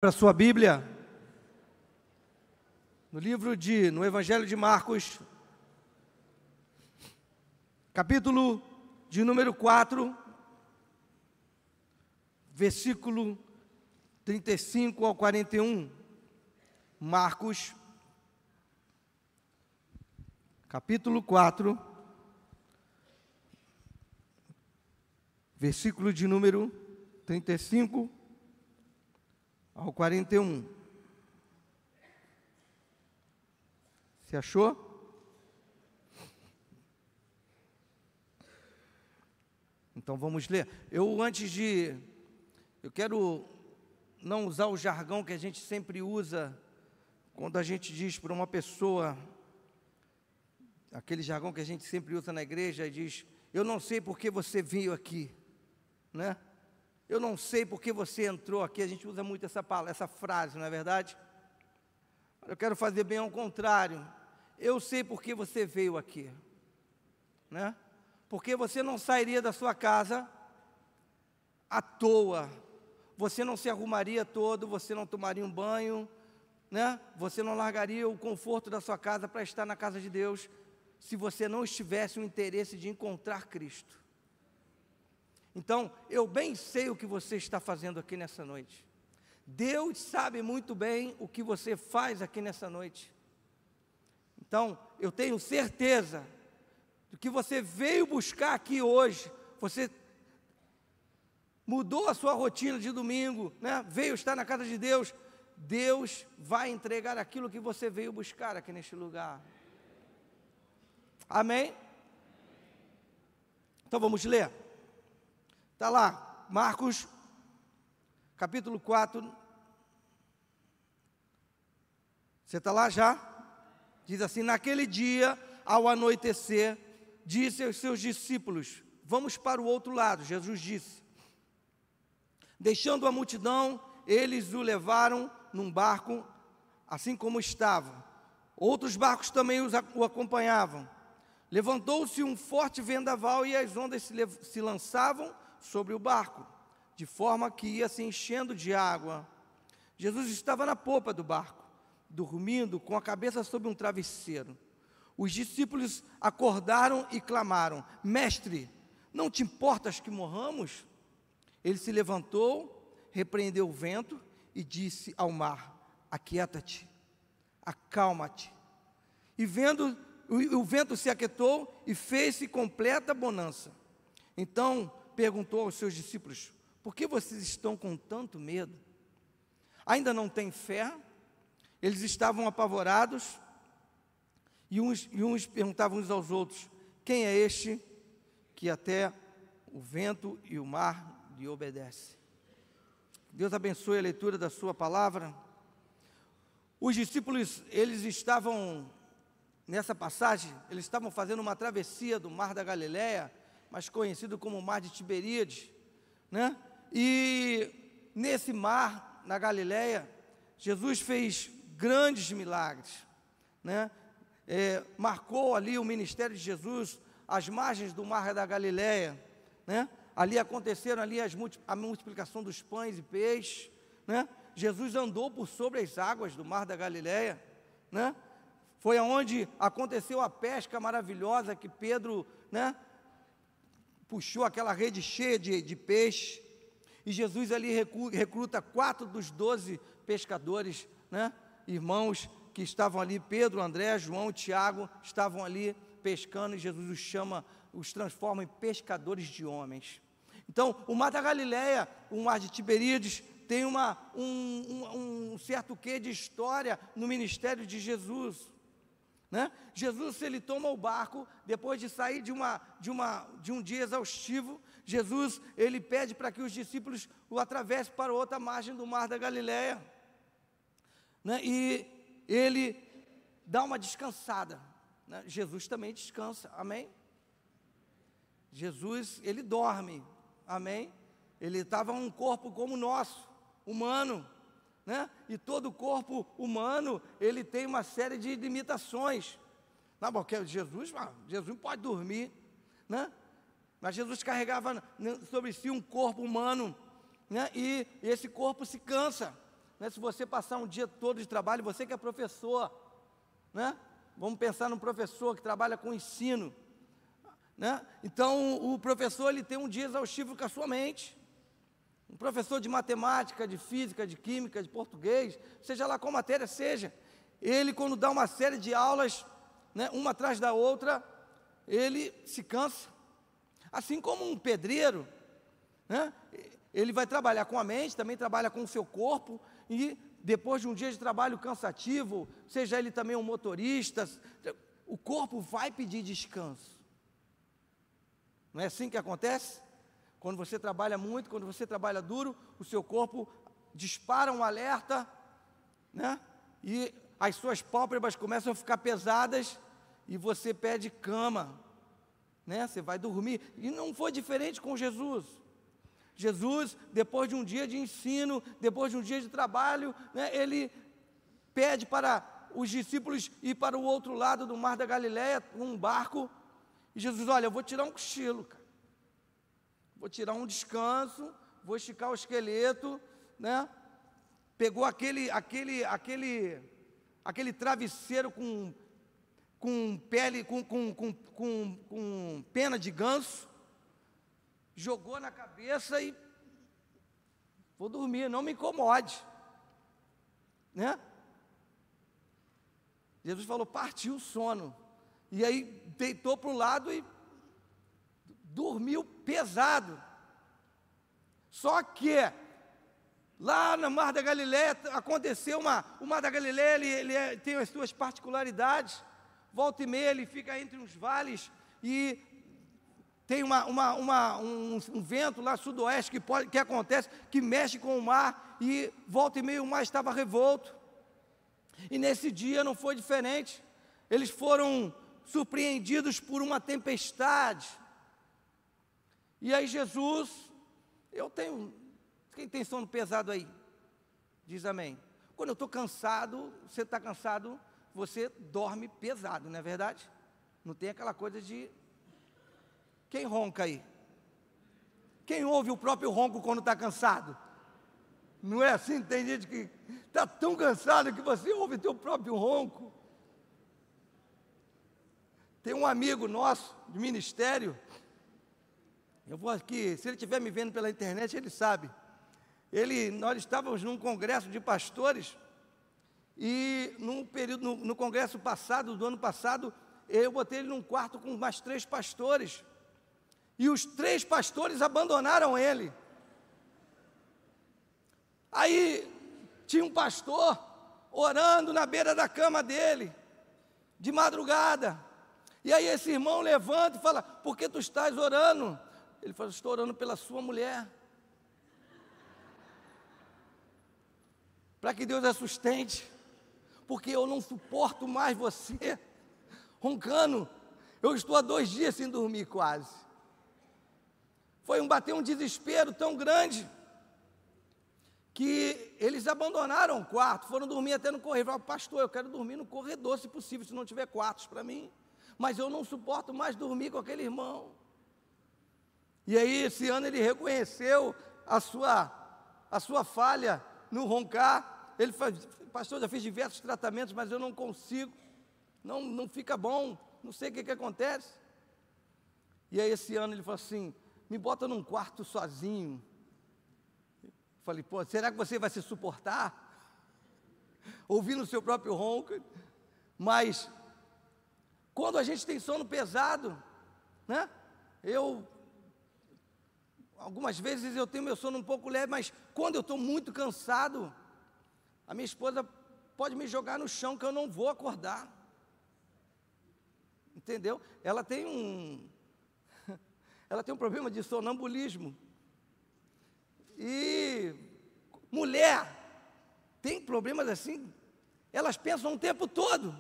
Para a sua Bíblia, no Evangelho de Marcos, capítulo de número 4, versículo 35 ao 41. Marcos, capítulo 4, versículo de número 35 ao 41. Você achou? Então vamos ler. Eu quero não usar o jargão que a gente sempre usa quando a gente diz para uma pessoa, aquele jargão que a gente sempre usa na igreja e diz: eu não sei por que você veio aqui, né? Eu não sei por que você entrou aqui. A gente usa muito essa frase, não é verdade? Eu quero fazer bem ao contrário. Eu sei por que você veio aqui, né? Porque você não sairia da sua casa à toa. Você não se arrumaria todo, você não tomaria um banho, né? Você não largaria o conforto da sua casa para estar na casa de Deus, se você não tivesse o interesse de encontrar Cristo. Então, eu bem sei o que você está fazendo aqui nessa noite. Deus sabe muito bem o que você faz aqui nessa noite. Então, eu tenho certeza do que você veio buscar aqui hoje. Você mudou a sua rotina de domingo, né? Veio estar na casa de Deus. Deus vai entregar aquilo que você veio buscar aqui neste lugar. Amém? Então, vamos ler. Está lá, Marcos, capítulo 4. Você está lá já? Diz assim: naquele dia, ao anoitecer, disse aos seus discípulos: vamos para o outro lado. Jesus disse. Deixando a multidão, eles o levaram num barco, assim como estava. Outros barcos também o acompanhavam. Levantou-se um forte vendaval e as ondas se lançavam sobre o barco, de forma que ia se enchendo de água. Jesus estava na popa do barco, dormindo com a cabeça sobre um travesseiro. Os discípulos acordaram e clamaram: Mestre, não te importas que morramos? Ele se levantou, repreendeu o vento e disse ao mar: aquieta-te, acalma-te. E vendo, o vento se aquietou e fez-se completa bonança. Então perguntou aos seus discípulos: por que vocês estão com tanto medo? Ainda não têm fé? Eles estavam apavorados e uns perguntavam uns aos outros: quem é este que até o vento e o mar lhe obedecem? Deus abençoe a leitura da sua palavra. Os discípulos, eles estavam, nessa passagem, eles estavam fazendo uma travessia do mar da Galileia, mais conhecido como Mar de Tiberíades, né? E nesse mar, na Galileia, Jesus fez grandes milagres, né? Marcou ali o ministério de Jesus, as margens do mar da Galileia, né? Ali aconteceram a multiplicação dos pães e peixes, né? Jesus andou por sobre as águas do mar da Galileia, né? Foi aonde aconteceu a pesca maravilhosa que Pedro, né, puxou aquela rede cheia de peixe, e Jesus ali recruta 4 dos 12 pescadores, né, irmãos que estavam ali, Pedro, André, João e Tiago, estavam ali pescando, e Jesus os transforma em pescadores de homens. Então, o mar da Galileia, o mar de Tiberíades, tem um certo quê de história no ministério de Jesus, né? Jesus, ele toma o barco, depois de sair de um dia exaustivo, Jesus, ele pede para que os discípulos o atravessem para outra margem do mar da Galileia, né? E ele dá uma descansada, né? Jesus também descansa, amém? Jesus, ele dorme, amém? Ele estava um corpo como o nosso, humano, né? E todo corpo humano, ele tem uma série de limitações. Não, porque Jesus não pode dormir, né? Mas Jesus carregava sobre si um corpo humano, né? E esse corpo se cansa, né? Se você passar um dia todo de trabalho, você que é professor, né? Vamos pensar num professor que trabalha com ensino, né? Então, o professor, ele tem um dia exaustivo com a sua mente. Um professor de matemática, de física, de química, de português, seja lá qual matéria seja, ele, quando dá uma série de aulas, né, uma atrás da outra, ele se cansa. Assim como um pedreiro, né, ele vai trabalhar com a mente, também trabalha com o seu corpo, e depois de um dia de trabalho cansativo, seja ele também um motorista, o corpo vai pedir descanso. Não é assim que acontece? Quando você trabalha muito, quando você trabalha duro, o seu corpo dispara um alerta, né? E as suas pálpebras começam a ficar pesadas e você pede cama, né? Você vai dormir. E não foi diferente com Jesus. Jesus, depois de um dia de ensino, depois de um dia de trabalho, né, ele pede para os discípulos ir para o outro lado do mar da Galileia, num barco. E Jesus, olha, eu vou tirar um cochilo, cara. Vou tirar um descanso, vou esticar o esqueleto, né? Pegou aquele travesseiro com pele, com pena de ganso, jogou na cabeça e vou dormir, não me incomode, né? Jesus falou, partiu o sono, e aí deitou para o lado e dormiu pesado. Só que lá no Mar da Galileia aconteceu o Mar da Galileia ele tem as suas particularidades. Volta e meia ele fica entre uns vales e tem um vento lá sudoeste que acontece, que mexe com o mar, e volta e meia o mar estava revolto. E nesse dia não foi diferente. Eles foram surpreendidos por uma tempestade. E aí Jesus, quem tem sono pesado aí? Diz amém. Quando eu estou cansado, você está cansado, você dorme pesado, não é verdade? Não tem aquela coisa de... Quem ronca aí? Quem ouve o próprio ronco quando está cansado? Não é assim? Tem gente que está tão cansado que você ouve o teu próprio ronco. Tem um amigo nosso de ministério, eu vou aqui, se ele estiver me vendo pela internet, ele sabe. Nós estávamos num congresso de pastores, e no congresso passado, do ano passado, eu botei ele num quarto com mais 3 pastores, e os 3 pastores abandonaram ele. Aí tinha um pastor orando na beira da cama dele, de madrugada, e aí esse irmão levanta e fala, por que tu estás orando? Ele falou, estou orando pela sua mulher, para que Deus a sustente, porque eu não suporto mais você roncando. Eu estou há 2 dias sem dormir quase. Bateu um desespero tão grande que eles abandonaram o quarto, foram dormir até no corredor. Falaram, pastor, eu quero dormir no corredor, se possível, se não tiver quartos para mim, mas eu não suporto mais dormir com aquele irmão. E aí, esse ano ele reconheceu a sua falha no roncar. Ele falou, pastor, já fiz diversos tratamentos, mas eu não consigo, não fica bom, não sei o que acontece. E aí, esse ano ele falou assim, me bota num quarto sozinho. Falei, pô, será que você vai se suportar? Ouvindo o seu próprio ronco? Mas, quando a gente tem sono pesado, né? Algumas vezes eu tenho meu sono um pouco leve, mas quando eu estou muito cansado, a minha esposa pode me jogar no chão que eu não vou acordar. Entendeu? Ela tem um problema de sonambulismo. E mulher tem problemas assim, elas pensam o tempo todo.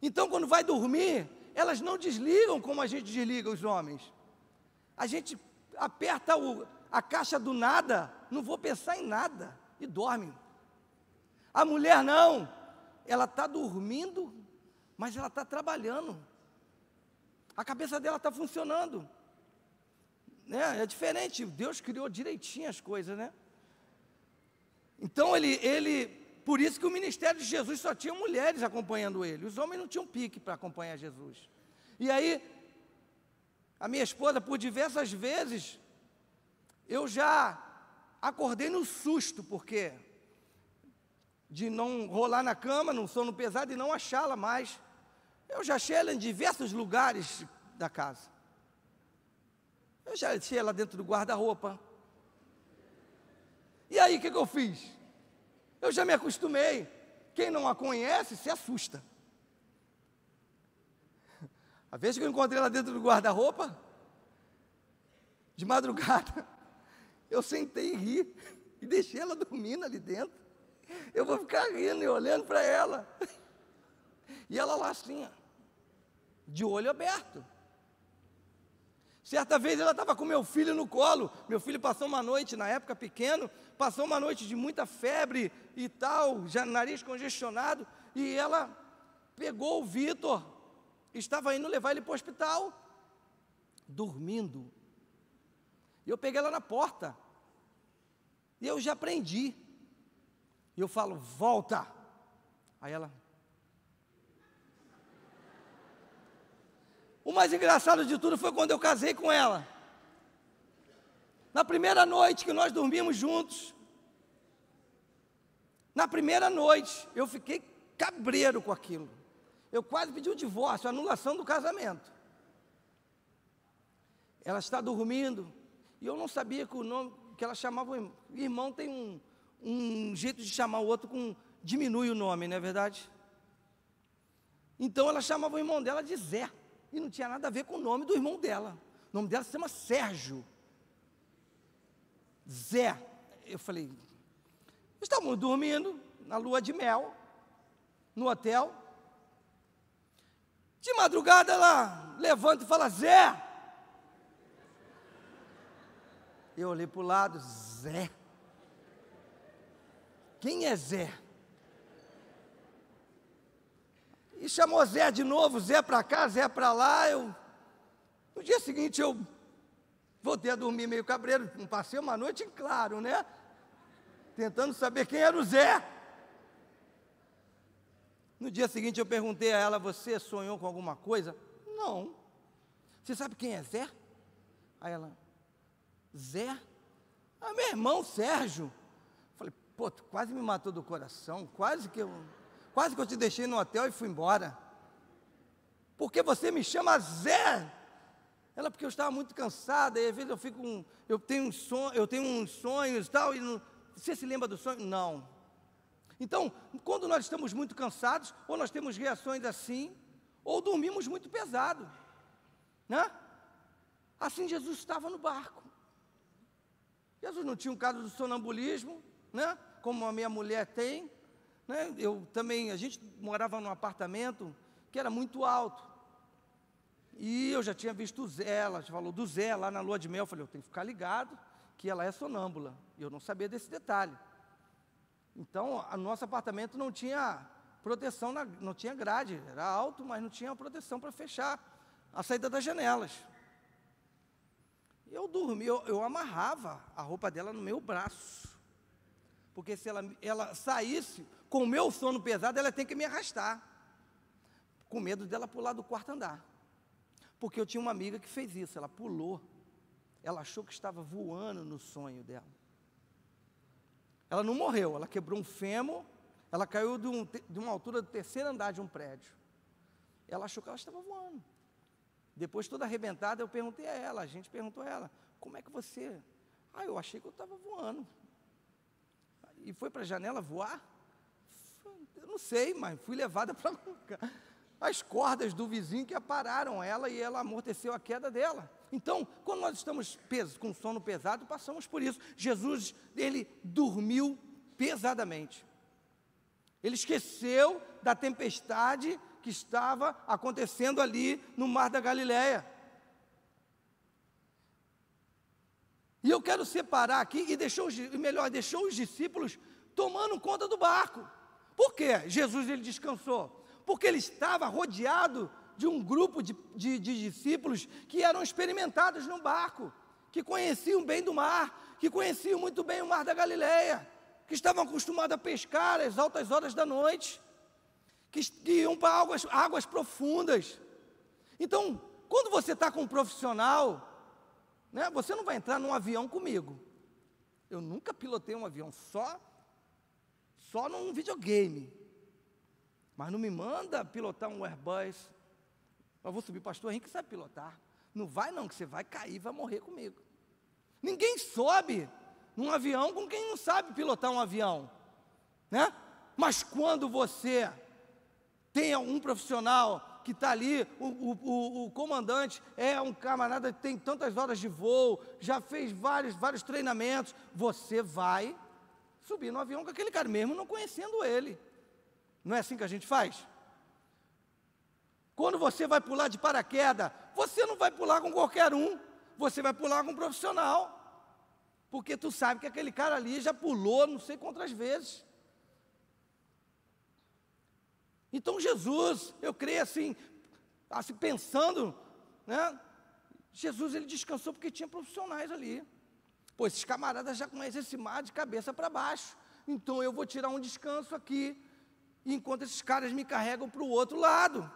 Então, quando vai dormir, elas não desligam como a gente desliga os homens. A gente aperta a caixa do nada, não vou pensar em nada, e dorme. A mulher não, ela está dormindo, mas ela está trabalhando. A cabeça dela está funcionando. Né? É diferente, Deus criou direitinho as coisas, né? Então, por isso que o ministério de Jesus só tinha mulheres acompanhando ele. Os homens não tinham pique para acompanhar Jesus. E aí, a minha esposa, por diversas vezes, eu já acordei no susto, porque de não rolar na cama, num sono pesado, e não achá-la mais. Eu já achei ela em diversos lugares da casa. Eu já achei ela dentro do guarda-roupa. E aí, o que eu fiz? Eu já me acostumei. Quem não a conhece, se assusta. A vez que eu encontrei ela dentro do guarda-roupa, de madrugada, eu sentei e ri, e deixei ela dormindo ali dentro. Eu vou ficar rindo e olhando para ela. E ela lá assim, ó, de olho aberto. Certa vez ela estava com meu filho no colo. Meu filho passou uma noite, na época pequeno, passou uma noite de muita febre e tal, já nariz congestionado, e ela pegou o Vitor, estava indo levar ele para o hospital, dormindo. E eu peguei ela na porta, e eu já prendi. E eu falo, volta. Aí ela... O mais engraçado de tudo foi quando eu casei com ela. Na primeira noite que nós dormimos juntos, na primeira noite, eu fiquei cabreiro com aquilo. Eu quase pedi o divórcio, a anulação do casamento. Ela está dormindo, e eu não sabia que o nome que ela chamava o irmão. O irmão tem um jeito de chamar o outro, diminui o nome, não é verdade? Então ela chamava o irmão dela de Zé. E não tinha nada a ver com o nome do irmão dela. O nome dela se chama Sérgio. Zé. Eu falei, estávamos dormindo na lua de mel, no hotel. De madrugada ela levanta e fala, Zé. Eu olhei para o lado, Zé. Quem é Zé? E chamou Zé de novo, Zé para cá, Zé para lá. No dia seguinte eu voltei a dormir meio cabreiro, passei uma noite em claro, né? Tentando saber quem era o Zé. No dia seguinte eu perguntei a ela, você sonhou com alguma coisa? Não. Você sabe quem é Zé? Aí ela, Zé? Ah, meu irmão Sérgio. Falei, pô, tu quase me matou do coração, quase que eu te deixei no hotel e fui embora. Porque você me chama Zé? Ela, porque eu estava muito cansada, e às vezes eu tenho uns sonhos e tal, e não, você se lembra do sonho? Não. Então, quando nós estamos muito cansados, ou nós temos reações assim, ou dormimos muito pesado, né? Assim Jesus estava no barco. Jesus não tinha um caso do sonambulismo, né? Como a minha mulher tem, né? A gente morava num apartamento que era muito alto, e eu já tinha visto o Zé, ela falou do Zé lá na lua de mel, eu falei, eu tenho que ficar ligado, que ela é sonâmbula, eu não sabia desse detalhe. Então, o nosso apartamento não tinha proteção, não tinha grade, era alto, mas não tinha proteção para fechar a saída das janelas. Eu dormi, eu amarrava a roupa dela no meu braço, porque se ela saísse com o meu sono pesado, ela tem que me arrastar, com medo dela pular do quarto andar. Porque eu tinha uma amiga que fez isso, ela pulou, ela achou que estava voando no sonho dela. Ela não morreu, ela quebrou um fêmur, ela caiu de uma altura do terceiro andar de um prédio. Ela achou que ela estava voando. Depois, toda arrebentada, eu perguntei a ela, a gente perguntou a ela, como é que você... Ah, eu achei que eu estava voando. E foi para a janela voar? Eu não sei, mas fui levada para as cordas do vizinho que apararam ela e ela amorteceu a queda dela. Então, quando nós estamos com sono pesado, passamos por isso. Jesus, ele dormiu pesadamente. Ele esqueceu da tempestade que estava acontecendo ali no mar da Galileia. E eu quero separar aqui e deixou os discípulos tomando conta do barco. Por quê? Jesus ele descansou. Porque ele estava rodeado de um grupo de discípulos que eram experimentados no barco, que conheciam bem do mar, que conheciam muito bem o mar da Galileia. que estavam acostumados a pescar às altas horas da noite, que iam para águas profundas. Então, quando você está com um profissional, né, você não vai entrar num avião comigo. Eu nunca pilotei um avião, só num videogame. Mas não me manda pilotar um Airbus. Eu vou subir, pastor Henrique sabe pilotar. Não vai não, que você vai cair, vai morrer comigo. Ninguém sobe num avião com quem não sabe pilotar um avião, né? Mas quando você tem um profissional que está ali, o comandante é um camarada que tem tantas horas de voo, já fez vários treinamentos, você vai subir no avião com aquele cara, mesmo não conhecendo ele. Não é assim que a gente faz? Quando você vai pular de paraquedas, você não vai pular com qualquer um, você vai pular com um profissional, porque tu sabe que aquele cara ali já pulou não sei quantas vezes. Então Jesus, eu creio assim pensando, né? Jesus ele descansou porque tinha profissionais ali. Pô, esses camaradas já conhecem esse mar de cabeça para baixo, então eu vou tirar um descanso aqui, enquanto esses caras me carregam para o outro lado,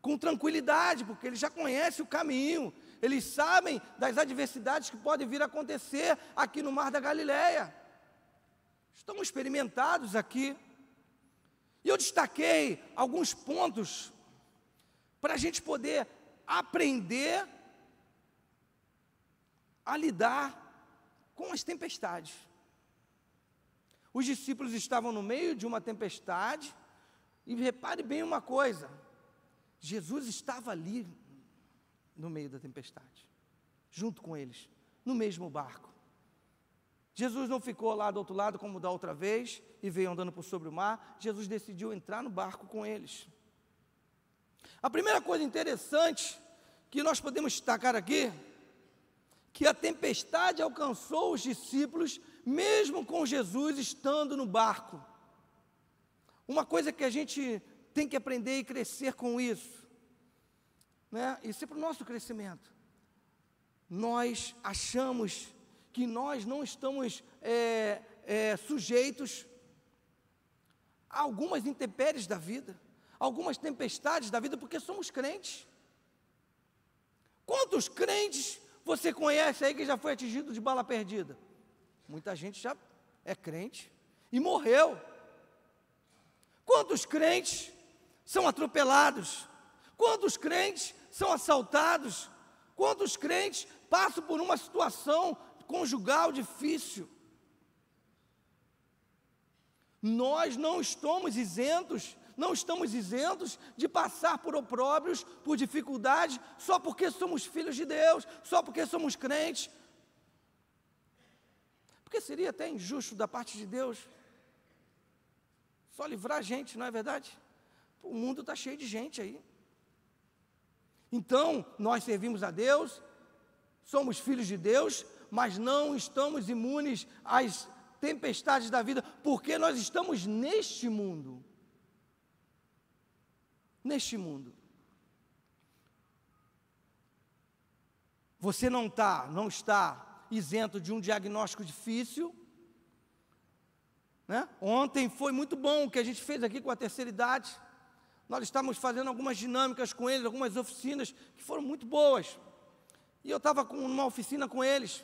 com tranquilidade, porque eles já conhecem o caminho, eles sabem das adversidades que podem vir a acontecer aqui no Mar da Galileia. Estão experimentados aqui. E eu destaquei alguns pontos para a gente poder aprender a lidar com as tempestades. Os discípulos estavam no meio de uma tempestade, e repare bem uma coisa, Jesus estava ali no meio da tempestade, junto com eles, no mesmo barco. Jesus não ficou lá do outro lado como da outra vez e veio andando por sobre o mar. Jesus decidiu entrar no barco com eles. A primeira coisa interessante que nós podemos destacar aqui, que a tempestade alcançou os discípulos mesmo com Jesus estando no barco. Uma coisa que a gente tem que aprender e crescer com isso, né? Isso é para o nosso crescimento. Nós achamos que nós não estamos sujeitos a algumas intempéries da vida, algumas tempestades da vida, porque somos crentes. Quantos crentes você conhece aí que já foi atingido de bala perdida? Muita gente já é crente e morreu. Quantos crentes são atropelados? Quantos crentes são assaltados? Quantos crentes passam por uma situação conjugal difícil? Nós não estamos isentos de passar por opróbrios, por dificuldades, só porque somos filhos de Deus, só porque somos crentes. Porque seria até injusto da parte de Deus só livrar a gente, não é verdade? O mundo está cheio de gente aí. Então, nós servimos a Deus, somos filhos de Deus, mas não estamos imunes às tempestades da vida, porque nós estamos neste mundo. Neste mundo. Você não está isento de um diagnóstico difícil, né? Ontem foi muito bom o que a gente fez aqui com a terceira idade. Nós estávamos fazendo algumas dinâmicas com eles, algumas oficinas que foram muito boas. E eu estava com uma oficina com eles,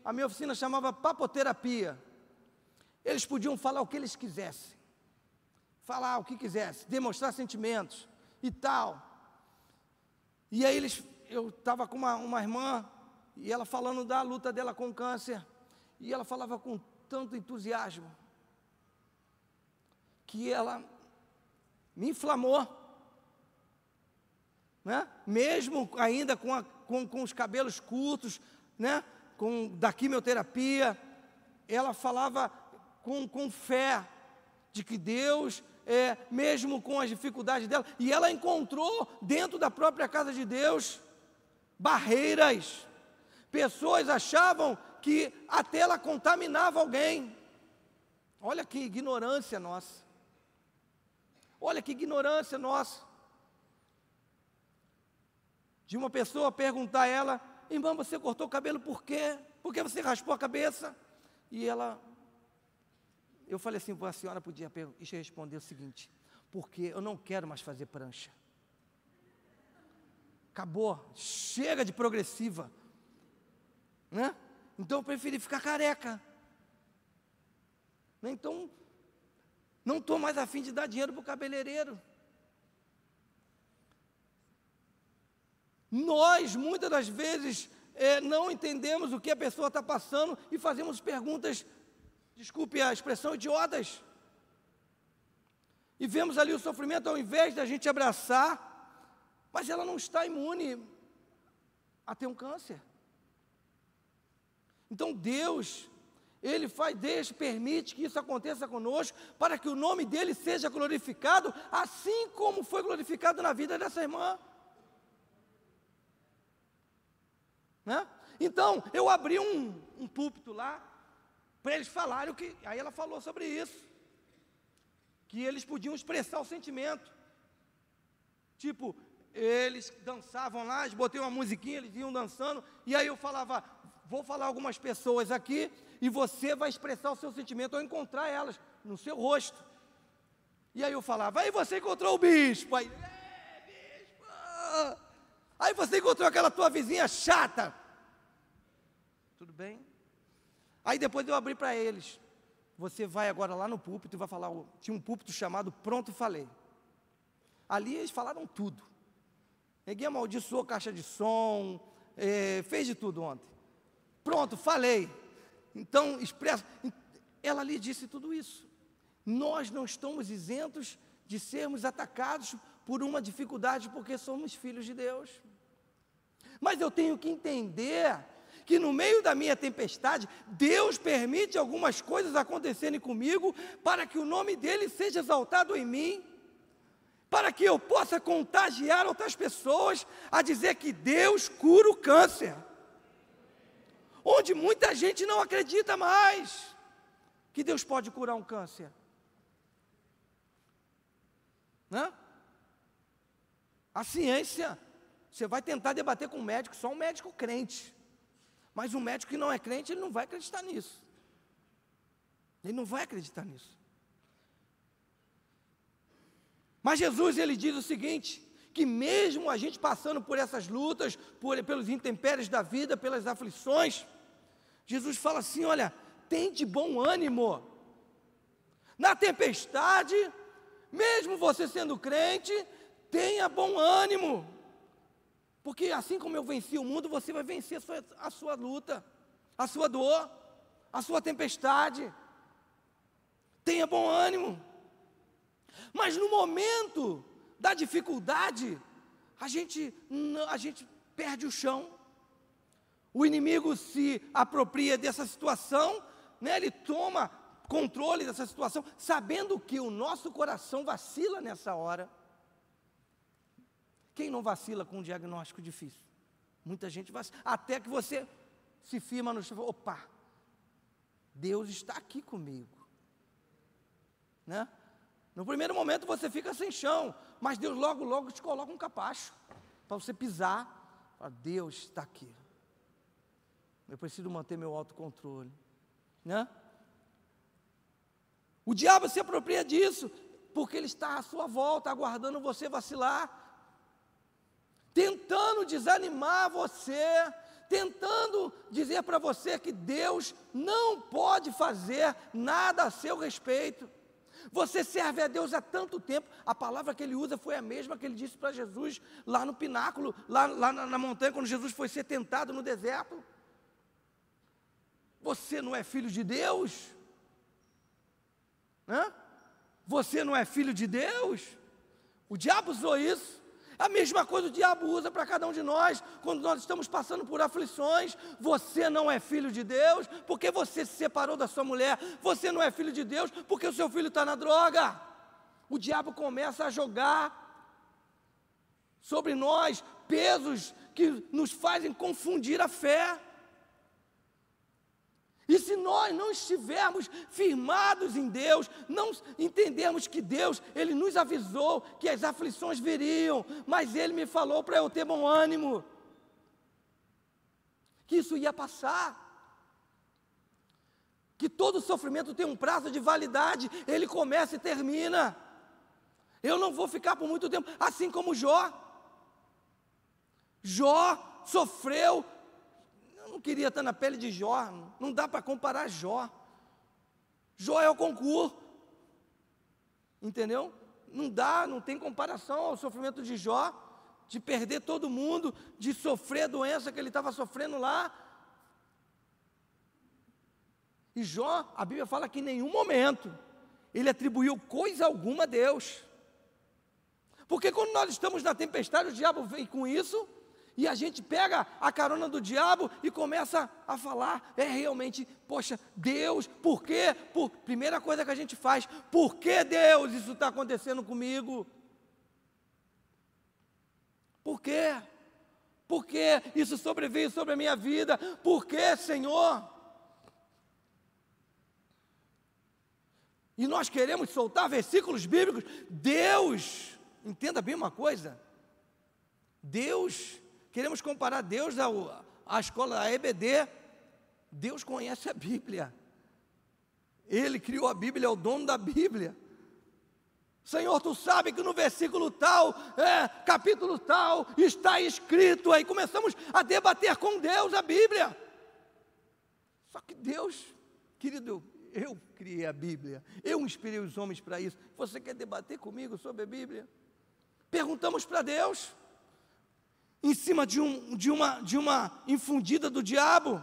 a minha oficina chamava papoterapia. Eles podiam falar o que eles quisessem, falar o que quisessem, demonstrar sentimentos e tal. E aí eu estava com uma irmã, e ela falando da luta dela com o câncer, e ela falava com tanto entusiasmo, que ela me inflamou, né? Mesmo ainda com os cabelos curtos, né? Da quimioterapia, ela falava com fé, de que Deus, mesmo com as dificuldades dela, e ela encontrou dentro da própria casa de Deus, barreiras. Pessoas achavam que até ela contaminava alguém. Olha que ignorância nossa. Olha que ignorância nossa. De uma pessoa perguntar a ela: irmã, você cortou o cabelo por quê? Por que você raspou a cabeça? E ela Eu falei assim, a senhora podia responder o seguinte: porque eu não quero mais fazer prancha. Acabou, chega de progressiva, né? Então eu preferi ficar careca, né? Então, não estou mais a fim de dar dinheiro para o cabeleireiro. Nós, muitas das vezes, não entendemos o que a pessoa está passando e fazemos perguntas, desculpe a expressão, idiotas. E vemos ali o sofrimento, ao invés da gente abraçar, mas ela não está imune a ter um câncer. Então Deus, Ele permite que isso aconteça conosco, para que o nome dEle seja glorificado, assim como foi glorificado na vida dessa irmã. Né? Então, eu abri um púlpito lá, para eles falarem aí ela falou sobre isso, que eles podiam expressar o sentimento, tipo, eles dançavam lá, eles botei uma musiquinha, eles iam dançando, e aí eu falava, vou falar algumas pessoas aqui, e você vai expressar o seu sentimento, ao encontrar elas, no seu rosto. E aí eu falava, aí você encontrou o bispo, aí, bispo! Aí você encontrou aquela tua vizinha chata. Tudo bem? Aí depois eu abri para eles, você vai agora lá no púlpito e vai falar, tinha um púlpito chamado Pronto Falei. Ali eles falaram tudo. Ninguém amaldiçoou caixa de som, fez de tudo ontem. Pronto, falei. Então, expressa. Ela lhe disse tudo isso. Nós não estamos isentos de sermos atacados por uma dificuldade, porque somos filhos de Deus. Mas eu tenho que entender que no meio da minha tempestade, Deus permite algumas coisas acontecerem comigo, para que o nome dEle seja exaltado em mim, para que eu possa contagiar outras pessoas a dizer que Deus cura o câncer, onde muita gente não acredita mais que Deus pode curar um câncer, né? A ciência, você vai tentar debater com um médico, só um médico crente, mas um médico que não é crente, ele não vai acreditar nisso, ele não vai acreditar nisso. Mas Jesus, ele diz o seguinte, que mesmo a gente passando por essas lutas, pelos intempéries da vida, pelas aflições, Jesus fala assim, olha, tem de bom ânimo. Na tempestade, mesmo você sendo crente, tenha bom ânimo. Porque assim como eu venci o mundo, você vai vencer a sua luta, a sua dor, a sua tempestade. Tenha bom ânimo. Mas no momento da dificuldade, a gente perde o chão. O inimigo se apropria dessa situação, né? Ele toma controle dessa situação, sabendo que o nosso coração vacila nessa hora. Quem não vacila com um diagnóstico difícil? Muita gente vacila, até que você se firma no chão, opa, Deus está aqui comigo, né? No primeiro momento você fica sem chão, mas Deus logo, logo te coloca um capacho, para você pisar, fala, Deus está aqui, eu preciso manter meu autocontrole, né? O diabo se apropria disso, porque ele está à sua volta, aguardando você vacilar, tentando desanimar você, tentando dizer para você que Deus não pode fazer nada a seu respeito. Você serve a Deus há tanto tempo, a palavra que ele usa foi a mesma que ele disse para Jesus, lá no pináculo, lá na montanha, quando Jesus foi ser tentado no deserto. Você não é filho de Deus? Hã? Você não é filho de Deus? O diabo usou isso. A mesma coisa o diabo usa para cada um de nós, quando nós estamos passando por aflições. Você não é filho de Deus, porque você se separou da sua mulher. Você não é filho de Deus, porque o seu filho está na droga. O diabo começa a jogar sobre nós pesos que nos fazem confundir a fé. E se nós não estivermos firmados em Deus, não entendermos que Deus, Ele nos avisou que as aflições viriam, mas Ele me falou para eu ter bom ânimo, que isso ia passar, que todo sofrimento tem um prazo de validade, ele começa e termina. Eu não vou ficar por muito tempo, assim como Jó. Jó sofreu, eu não queria estar na pele de Jó, não dá para comparar Jó. Jó é o concurso, entendeu? Não dá, não tem comparação ao sofrimento de Jó, de perder todo mundo, de sofrer a doença que ele estava sofrendo lá. E Jó, a Bíblia fala que em nenhum momento ele atribuiu coisa alguma a Deus. Porque quando nós estamos na tempestade, o diabo vem com isso, e a gente pega a carona do diabo e começa a falar, realmente, poxa, Deus, por quê? Primeira coisa que a gente faz, por que Deus isso está acontecendo comigo? Por quê? Por que isso sobreveio sobre a minha vida? Por que, Senhor? E nós queremos soltar versículos bíblicos. Deus, entenda bem uma coisa, Deus, queremos comparar Deus à escola, à EBD, Deus conhece a Bíblia, Ele criou a Bíblia, é o dono da Bíblia. Senhor, Tu sabe que no versículo tal, capítulo tal, está escrito, aí começamos a debater com Deus a Bíblia. Só que Deus, querido, eu criei a Bíblia, eu inspirei os homens para isso. Você quer debater comigo sobre a Bíblia? Perguntamos para Deus, em cima de uma infundida do diabo.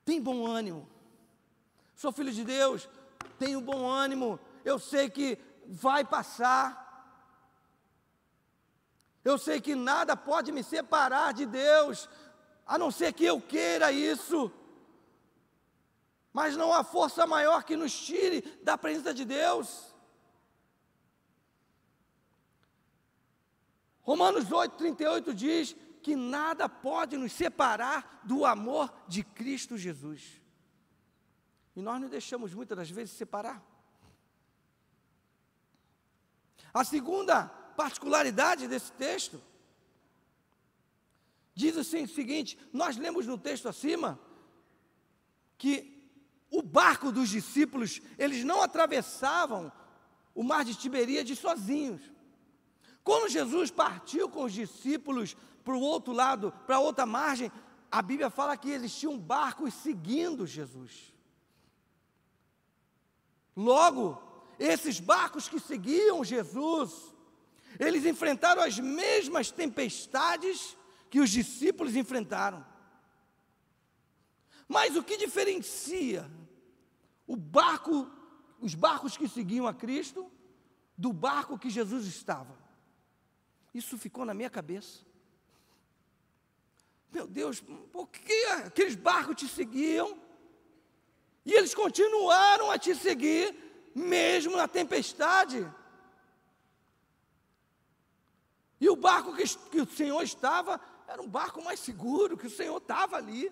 Tem bom ânimo. Sou filho de Deus, tenho bom ânimo. Eu sei que vai passar. Eu sei que nada pode me separar de Deus, a não ser que eu queira isso. Mas não há força maior que nos tire da presença de Deus. Romanos 8,38 diz que nada pode nos separar do amor de Cristo Jesus. E nós nos deixamos muitas das vezes separar. A segunda particularidade desse texto diz assim o seguinte: nós lemos no texto acima que o barco dos discípulos, eles não atravessavam o mar de Tiberíades sozinhos. Quando Jesus partiu com os discípulos para o outro lado, para a outra margem, a Bíblia fala que existiam barcos seguindo Jesus. Logo, esses barcos que seguiam Jesus, eles enfrentaram as mesmas tempestades que os discípulos enfrentaram. Mas o que diferencia os barcos que seguiam a Cristo, do barco que Jesus estava? Isso ficou na minha cabeça. Meu Deus, por que aqueles barcos te seguiam? E eles continuaram a te seguir, mesmo na tempestade. E o barco que o Senhor estava, era um barco mais seguro, que o Senhor estava ali.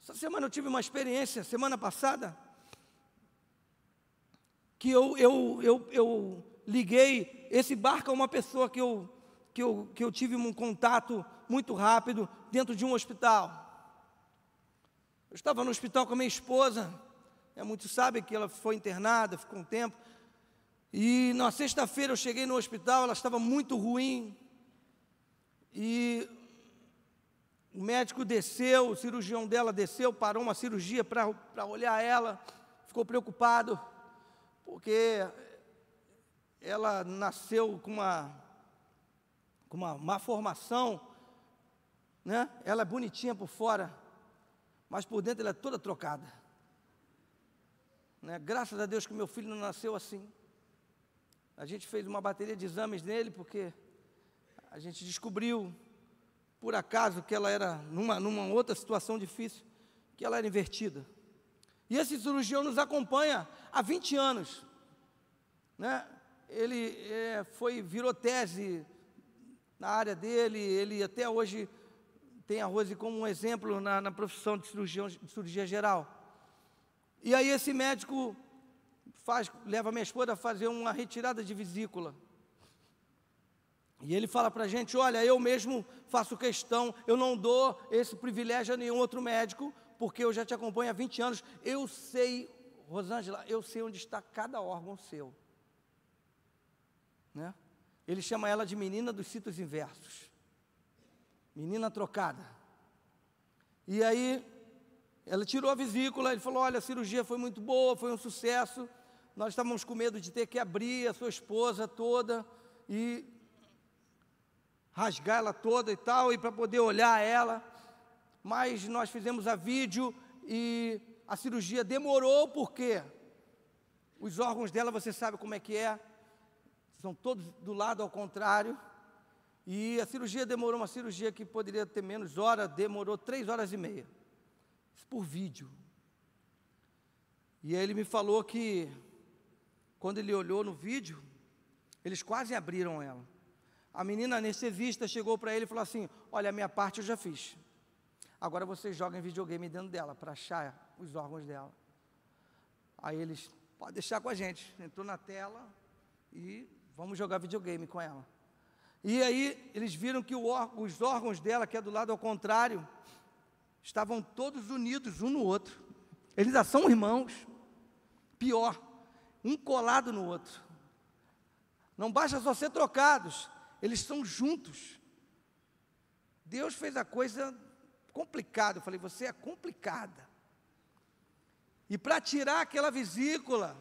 Essa semana eu tive uma experiência, semana passada, que eu liguei esse barco a uma pessoa que eu tive um contato muito rápido dentro de um hospital. Eu estava no hospital com a minha esposa, muitos sabem que ela foi internada, ficou um tempo, e na sexta-feira eu cheguei no hospital, ela estava muito ruim, e o médico desceu, o cirurgião dela desceu, parou uma cirurgia para olhar ela, ficou preocupado, porque ela nasceu com uma má formação, né? Ela é bonitinha por fora, mas por dentro ela é toda trocada, né? Graças a Deus que meu filho não nasceu assim. A gente fez uma bateria de exames nele, porque a gente descobriu, por acaso, que ela era, numa outra situação difícil, que ela era invertida. E esse cirurgião nos acompanha há 20 anos, né? Ele virou tese na área dele, ele até hoje tem a Rose como um exemplo na profissão de cirurgia geral. E aí esse médico leva a minha esposa a fazer uma retirada de vesícula. E ele fala para a gente, olha, eu mesmo faço questão, eu não dou esse privilégio a nenhum outro médico, porque eu já te acompanho há 20 anos, eu sei, Rosângela, eu sei onde está cada órgão seu. Né? Ele chama ela de menina dos sítios inversos, menina trocada. E aí, ela tirou a vesícula, ele falou, olha, a cirurgia foi muito boa, foi um sucesso, nós estávamos com medo de ter que abrir a sua esposa toda, e rasgar ela toda e tal, e para poder olhar ela, mas nós fizemos a vídeo, e a cirurgia demorou, porque os órgãos dela, você sabe como é que é, são todos do lado ao contrário, e a cirurgia demorou, uma cirurgia que poderia ter menos hora, demorou 3 horas e meia, isso por vídeo. E aí ele me falou que, quando ele olhou no vídeo, eles quase abriram ela. A menina anestesista chegou para ele e falou assim, olha, a minha parte eu já fiz, agora vocês jogam videogame dentro dela, para achar os órgãos dela. Aí eles, pode deixar com a gente, entrou na tela e vamos jogar videogame com ela. E aí eles viram que os órgãos dela, que é do lado ao contrário, estavam todos unidos um no outro. Eles já são irmãos, pior, um colado no outro. Não basta só ser trocados, eles são juntos. Deus fez a coisa complicada. Eu falei, você é complicada. E para tirar aquela vesícula,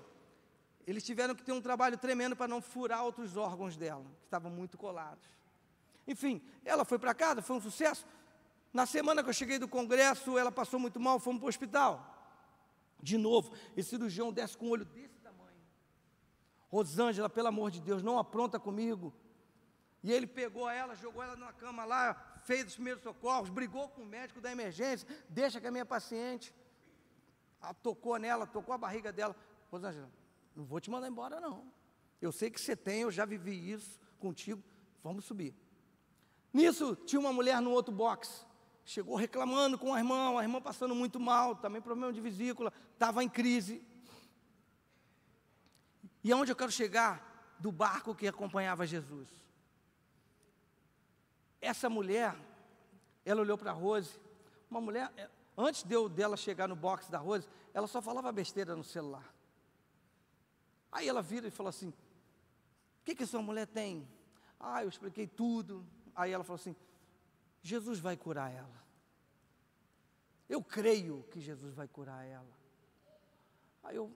eles tiveram que ter um trabalho tremendo para não furar outros órgãos dela, que estavam muito colados. Enfim, ela foi para casa, foi um sucesso. Na semana que eu cheguei do congresso, ela passou muito mal, fomos para o hospital. De novo, esse cirurgião desce com um olho desse tamanho. Rosângela, pelo amor de Deus, não apronta comigo. E ele pegou ela, jogou ela na cama lá, fez os primeiros socorros, brigou com o médico da emergência, deixa que a minha paciente. Tocou nela, tocou a barriga dela. Rosângela, não vou te mandar embora não. Eu sei que você tem, eu já vivi isso contigo, vamos subir. Nisso, tinha uma mulher no outro box, chegou reclamando com a irmã passando muito mal, também problema de vesícula, estava em crise. E aonde eu quero chegar? Do barco que acompanhava Jesus. Essa mulher, ela olhou para a Rose, uma mulher, antes dela chegar no box da Rose, ela só falava besteira no celular. Aí ela vira e falou assim, o que essa mulher tem? Eu expliquei tudo. Aí ela falou assim, Jesus vai curar ela. Eu creio que Jesus vai curar ela. Aí eu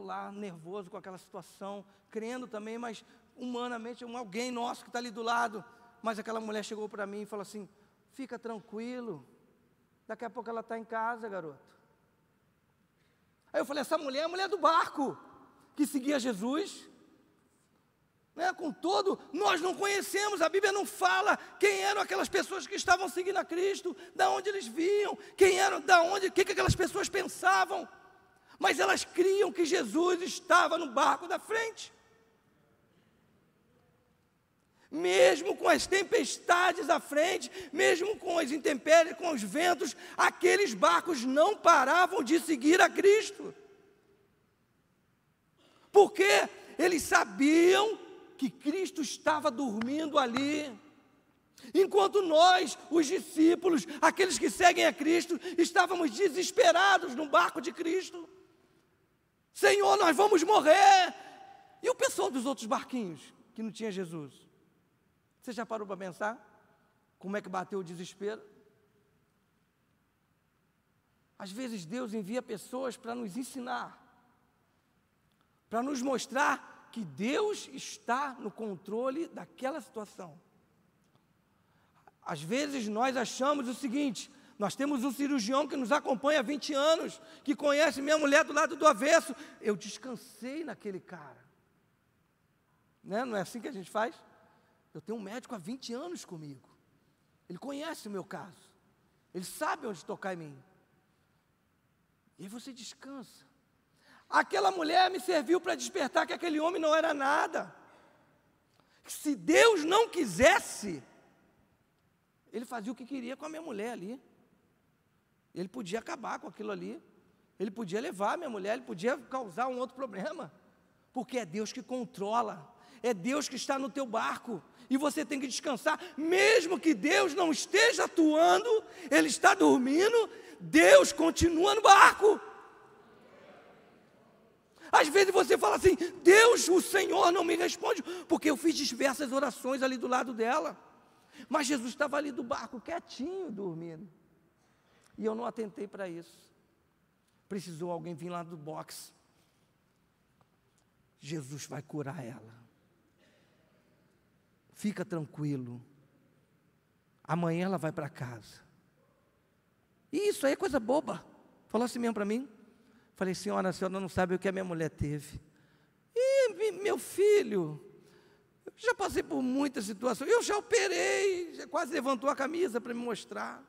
lá, nervoso com aquela situação, crendo também, mas humanamente, alguém nosso que está ali do lado. Mas aquela mulher chegou para mim e falou assim, fica tranquilo, daqui a pouco ela está em casa, garoto. Aí eu falei, essa mulher é a mulher do barco, que seguia Jesus. Né, nós não conhecemos, a Bíblia não fala quem eram aquelas pessoas que estavam seguindo a Cristo, da onde eles vinham, quem eram, o que aquelas pessoas pensavam, mas elas criam que Jesus estava no barco da frente. Mesmo com as tempestades à frente, mesmo com as intempéries, com os ventos, aqueles barcos não paravam de seguir a Cristo. Porque eles sabiam que Cristo estava dormindo ali. Enquanto nós, os discípulos, aqueles que seguem a Cristo, estávamos desesperados no barco de Cristo. Senhor, nós vamos morrer. E o pessoal dos outros barquinhos, que não tinha Jesus? Você já parou para pensar? Como é que bateu o desespero? Às vezes Deus envia pessoas para nos ensinar, para nos mostrar que Deus está no controle daquela situação. Às vezes nós achamos o seguinte, nós temos um cirurgião que nos acompanha há 20 anos, que conhece minha mulher do lado do avesso, eu descansei naquele cara. Né? Não é assim que a gente faz? Eu tenho um médico há 20 anos comigo, ele conhece o meu caso, ele sabe onde tocar em mim. E aí você descansa. Aquela mulher me serviu para despertar que aquele homem não era nada. Se Deus não quisesse, ele fazia o que queria com a minha mulher ali. Ele podia acabar com aquilo ali. Ele podia levar a minha mulher, ele podia causar um outro problema. Porque é Deus que controla. é Deus que está no teu barco, e você tem que descansar, mesmo que Deus não esteja atuando, Ele está dormindo, Deus continua no barco. Às vezes você fala assim, Deus, o Senhor não me responde, porque eu fiz diversas orações ali do lado dela, mas Jesus estava ali do barco, quietinho, dormindo, e eu não atentei para isso. Precisou alguém vir lá do boxe. Jesus vai curar ela. Fica tranquilo. Amanhã ela vai para casa. E isso aí é coisa boba. Falou assim mesmo para mim. Falei, senhora, a senhora não sabe o que a minha mulher teve. E meu filho, eu já passei por muitas situações. Eu já operei, já quase levantou a camisa para me mostrar.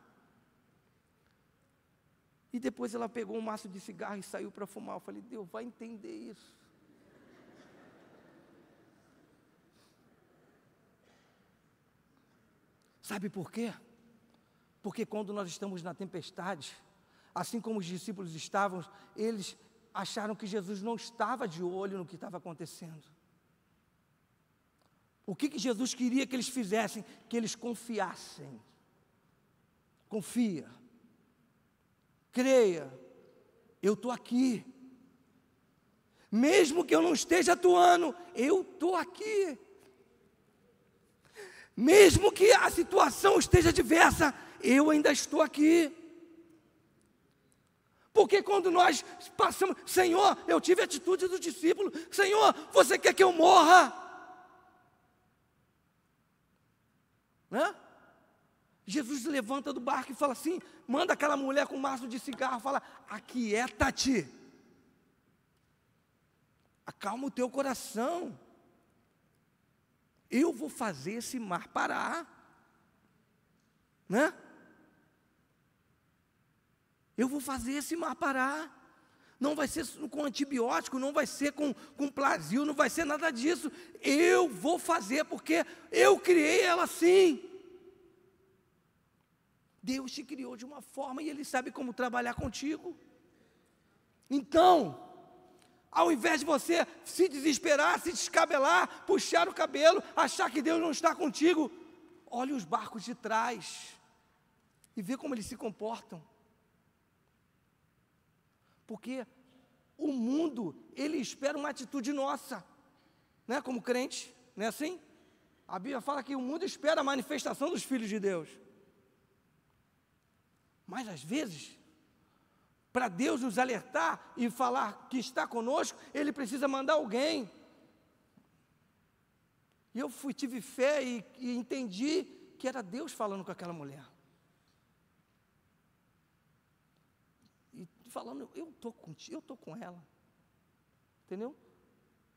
E depois ela pegou um maço de cigarro e saiu para fumar. Eu falei, Deus, vai entender isso. Sabe por quê? Porque quando nós estamos na tempestade, assim como os discípulos estavam, eles acharam que Jesus não estava de olho no que estava acontecendo. O que Jesus queria que eles fizessem? Que eles confiassem. Confia. Creia. Eu estou aqui. Mesmo que eu não esteja atuando, eu estou aqui. Mesmo que a situação esteja diversa, eu ainda estou aqui. Porque quando nós passamos, Senhor, eu tive a atitude do discípulo, Senhor, você quer que eu morra? Né? Jesus levanta do barco e fala assim, manda aquela mulher com um maço de cigarro, fala, aquieta-te, acalma o teu coração, eu vou fazer esse mar parar, né? Eu vou fazer esse mar parar, não vai ser com antibiótico, não vai ser com plasio, não vai ser nada disso, eu vou fazer, porque eu criei ela assim. Deus te criou de uma forma e Ele sabe como trabalhar contigo. Então, ao invés de você se desesperar, se descabelar, puxar o cabelo, achar que Deus não está contigo, olhe os barcos de trás e vê como eles se comportam. Porque o mundo, ele espera uma atitude nossa, né? Como crente, não é assim? A Bíblia fala que o mundo espera a manifestação dos filhos de Deus. Mas às vezes, para Deus nos alertar e falar que está conosco, Ele precisa mandar alguém. E eu tive fé e entendi que era Deus falando com aquela mulher. E falando, eu estou contigo, eu estou com ela. Entendeu?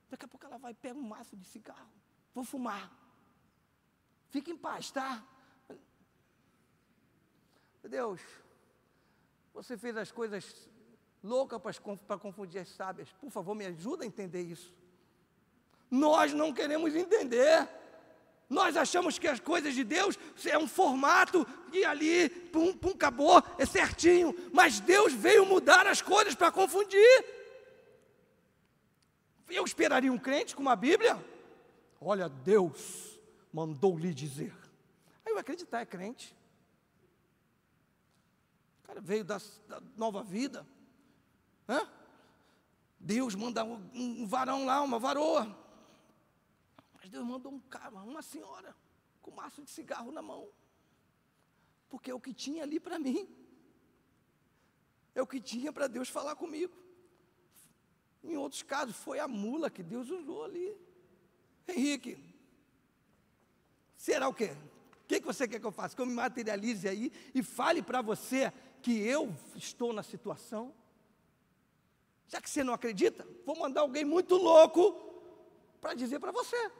Daqui a pouco ela vai, pega um maço de cigarro, vou fumar. Fica em paz, tá? Deus, você fez as coisas loucas para confundir as sábias. Por favor, me ajuda a entender isso. Nós não queremos entender. Nós achamos que as coisas de Deus é um formato e ali, pum, pum, acabou, é certinho. Mas Deus veio mudar as coisas para confundir. Eu esperaria um crente com uma Bíblia? Olha, Deus mandou lhe dizer. Aí eu acreditar, é crente. O cara veio da nova vida. Hã? Deus manda um varão lá, uma varoa. Mas Deus mandou um cara, uma senhora, com um maço de cigarro na mão. Porque é o que tinha ali para mim. É o que tinha para Deus falar comigo. Em outros casos, foi a mula que Deus usou ali. Henrique, será o quê? O que você quer que eu faça? Que eu me materialize aí e fale para você que eu estou na situação? Já que você não acredita, vou mandar alguém muito louco para dizer para você.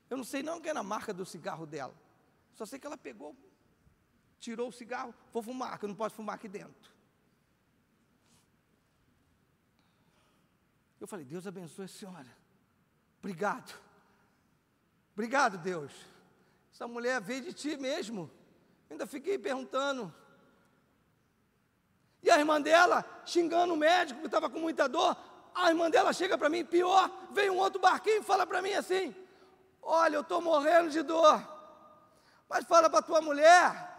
Eu não sei não quem era a marca do cigarro dela. Só sei que ela pegou, tirou o cigarro, vou fumar, que eu não posso fumar aqui dentro. Eu falei, Deus abençoe a senhora. Obrigado. Obrigado, Deus. Essa mulher veio de ti mesmo. Ainda fiquei perguntando. E a irmã dela, xingando o médico, que estava com muita dor. A irmã dela chega para mim, pior, vem um outro barquinho e fala para mim assim: olha, eu estou morrendo de dor, mas fala para tua mulher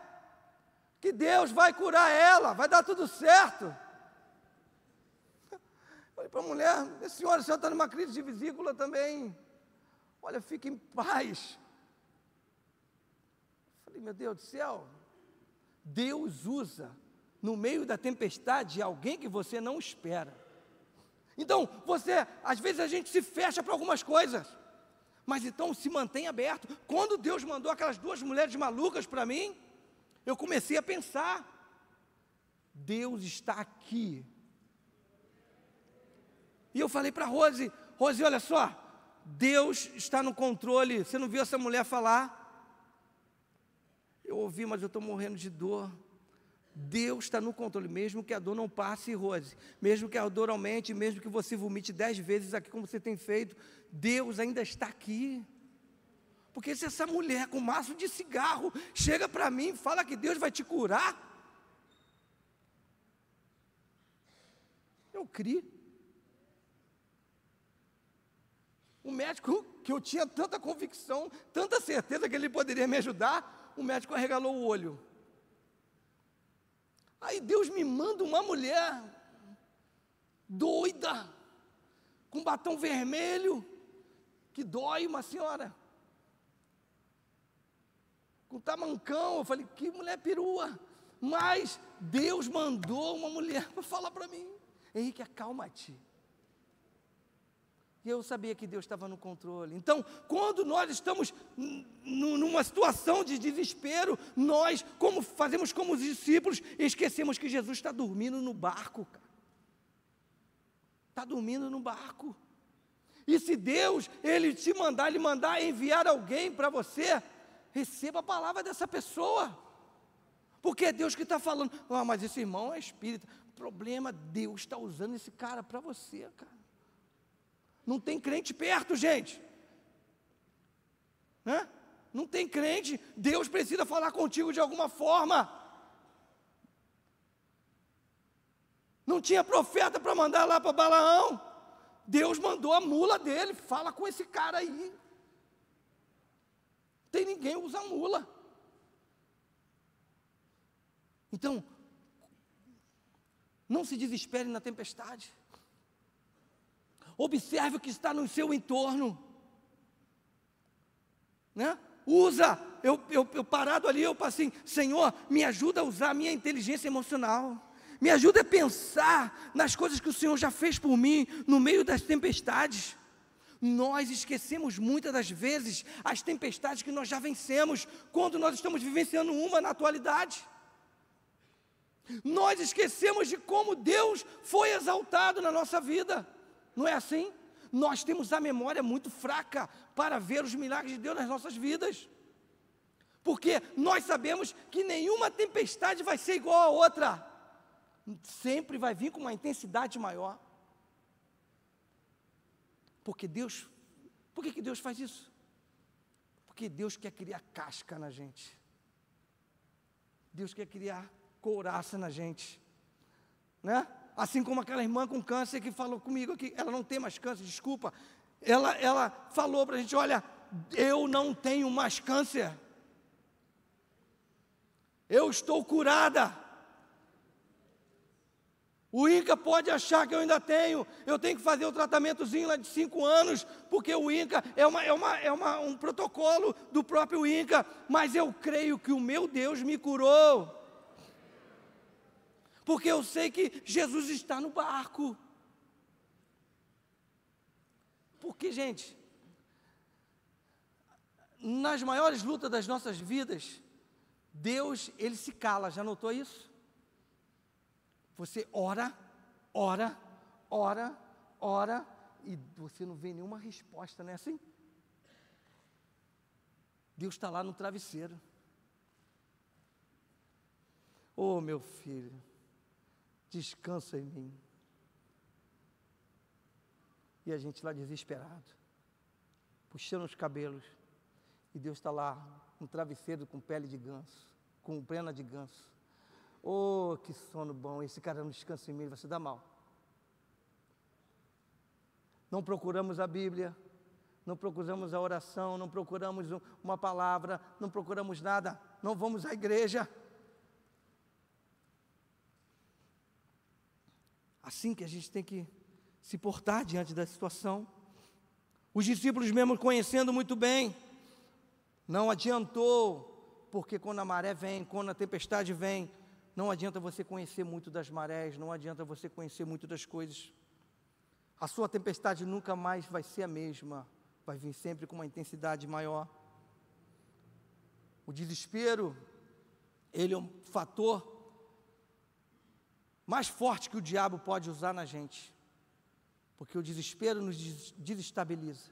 que Deus vai curar ela, vai dar tudo certo. Falei para a mulher: senhora, a senhora está numa crise de vesícula também, olha, fique em paz. Falei: meu Deus do céu, Deus usa no meio da tempestade alguém que você não espera. Então, às vezes a gente se fecha para algumas coisas, mas então se mantém aberto. Quando Deus mandou aquelas duas mulheres malucas para mim, eu comecei a pensar: Deus está aqui. E eu falei para Rose, olha só, Deus está no controle. Você não viu essa mulher falar? Eu ouvi, mas eu estou morrendo de dor. Deus está no controle, mesmo que a dor não passe, Rose, mesmo que a dor aumente, mesmo que você vomite 10 vezes aqui como você tem feito, Deus ainda está aqui. Porque se essa mulher com um maço de cigarro chega para mim e fala que Deus vai te curar, eu criei. O médico, que eu tinha tanta convicção, tanta certeza que ele poderia me ajudar, o médico arregalou o olho. Aí Deus me manda uma mulher doida, com batom vermelho, que dói, uma senhora, com tamancão. Eu falei: que mulher perua. Mas Deus mandou uma mulher para falar para mim: Henrique, acalma-te. E eu sabia que Deus estava no controle. Então, quando nós estamos numa situação de desespero, nós, como fazemos como os discípulos, esquecemos que Jesus está dormindo no barco, cara. Está dormindo no barco. E se Deus, Ele te mandar, Ele mandar enviar alguém para você, receba a palavra dessa pessoa. Porque é Deus que está falando. Ah, mas esse irmão é espírita. Problema, Deus está usando esse cara para você, cara. Não tem crente perto, gente. Não tem crente. Deus precisa falar contigo de alguma forma. Não tinha profeta para mandar lá para Balaão. Deus mandou a mula dele. Fala com esse cara aí. Tem ninguém usa mula. Então, não se desespere na tempestade. Observe o que está no seu entorno, Usa, eu parado ali, eu passei: Senhor, me ajuda a usar a minha inteligência emocional, me ajuda a pensar nas coisas que o Senhor já fez por mim, no meio das tempestades. Nós esquecemos muitas das vezes as tempestades que nós já vencemos, quando nós estamos vivenciando uma na atualidade. Nós esquecemos de como Deus foi exaltado na nossa vida. Não é assim? Nós temos a memória muito fraca para ver os milagres de Deus nas nossas vidas. Porque nós sabemos que nenhuma tempestade vai ser igual a outra. Sempre vai vir com uma intensidade maior. Por que Deus faz isso? Porque Deus quer criar casca na gente. Deus quer criar couraça na gente. Assim como aquela irmã com câncer que falou comigo aqui, ela não tem mais câncer, desculpa. Ela falou para a gente: olha, eu não tenho mais câncer. Eu estou curada. O INCA pode achar que eu ainda tenho. Eu tenho que fazer o tratamentozinho lá de 5 anos, porque o INCA é um protocolo do próprio INCA. Mas eu creio que o meu Deus me curou. Porque eu sei que Jesus está no barco. Porque, gente, nas maiores lutas das nossas vidas, Deus, Ele se cala. Já notou isso? Você ora, e você não vê nenhuma resposta, não é assim? Deus está lá no travesseiro. Oh, meu filho, descansa em mim. E a gente lá desesperado, puxando os cabelos, e Deus está lá no travesseiro com pele de ganso, com pena de ganso. Oh, que sono bom, esse cara não descansa em mim, vai se dar mal. Não procuramos a Bíblia, não procuramos a oração, não procuramos uma palavra, não procuramos nada, não vamos à igreja. Assim que a gente tem que se portar diante da situação. Os discípulos, mesmo conhecendo muito bem, não adiantou, porque quando a maré vem, quando a tempestade vem, não adianta você conhecer muito das marés, não adianta você conhecer muito das coisas. A sua tempestade nunca mais vai ser a mesma, vai vir sempre com uma intensidade maior. O desespero, ele é um fator mais forte que o diabo pode usar na gente, porque o desespero nos desestabiliza,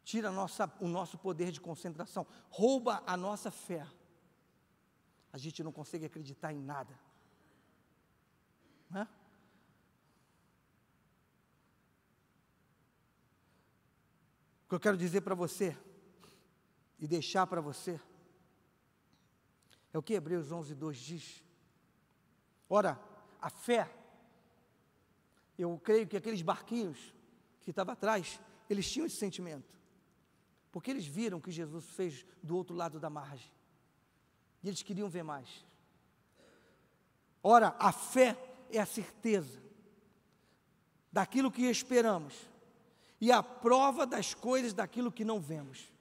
tira o nosso poder de concentração, rouba a nossa fé. A gente não consegue acreditar em nada, né? O que eu quero dizer para você e deixar para você é o que Hebreus 11:2 diz. Ora, a fé, eu creio que aqueles barquinhos que estavam atrás, eles tinham esse sentimento, porque eles viram o que Jesus fez do outro lado da margem, e eles queriam ver mais. Ora, a fé é a certeza daquilo que esperamos, e a prova das coisas daquilo que não vemos.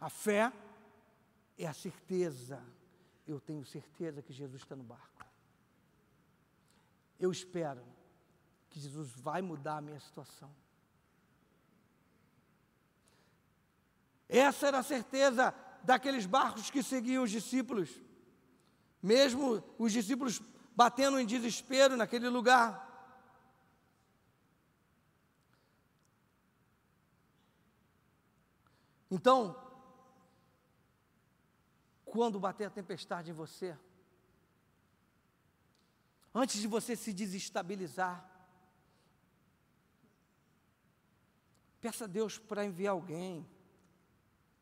A fé é a certeza. Eu tenho certeza que Jesus está no barco. Eu espero que Jesus vai mudar a minha situação. Essa era a certeza daqueles barcos que seguiam os discípulos. Mesmo os discípulos batendo em desespero naquele lugar. Então, quando bater a tempestade em você, antes de você se desestabilizar, peça a Deus para enviar alguém,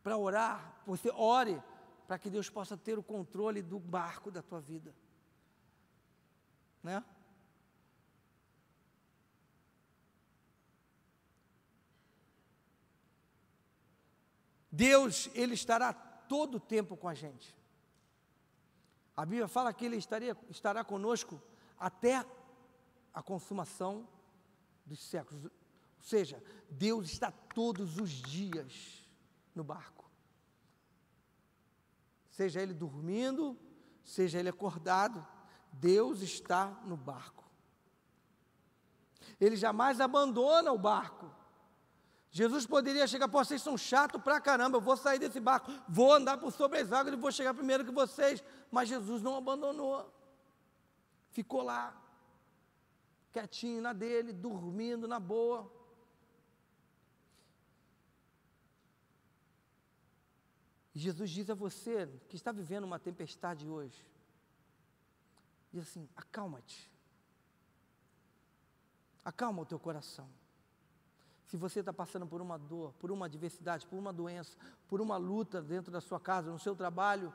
para orar, você ore, para que Deus possa ter o controle do barco da tua vida, né? Deus, Ele estará todo o tempo com a gente. A Bíblia fala que Ele estará conosco até a consumação dos séculos. Ou seja, Deus está todos os dias no barco. Seja Ele dormindo, seja Ele acordado, Deus está no barco. Ele jamais abandona o barco. Jesus poderia chegar, pô, vocês são chatos pra caramba, eu vou sair desse barco, vou andar por sobre as águas e vou chegar primeiro que vocês. Mas Jesus não abandonou, ficou lá, quietinho na dele, dormindo na boa. E Jesus diz a você, que está vivendo uma tempestade hoje, diz assim, acalma-te, acalma o teu coração. Se você está passando por uma dor, por uma adversidade, por uma doença, por uma luta dentro da sua casa, no seu trabalho,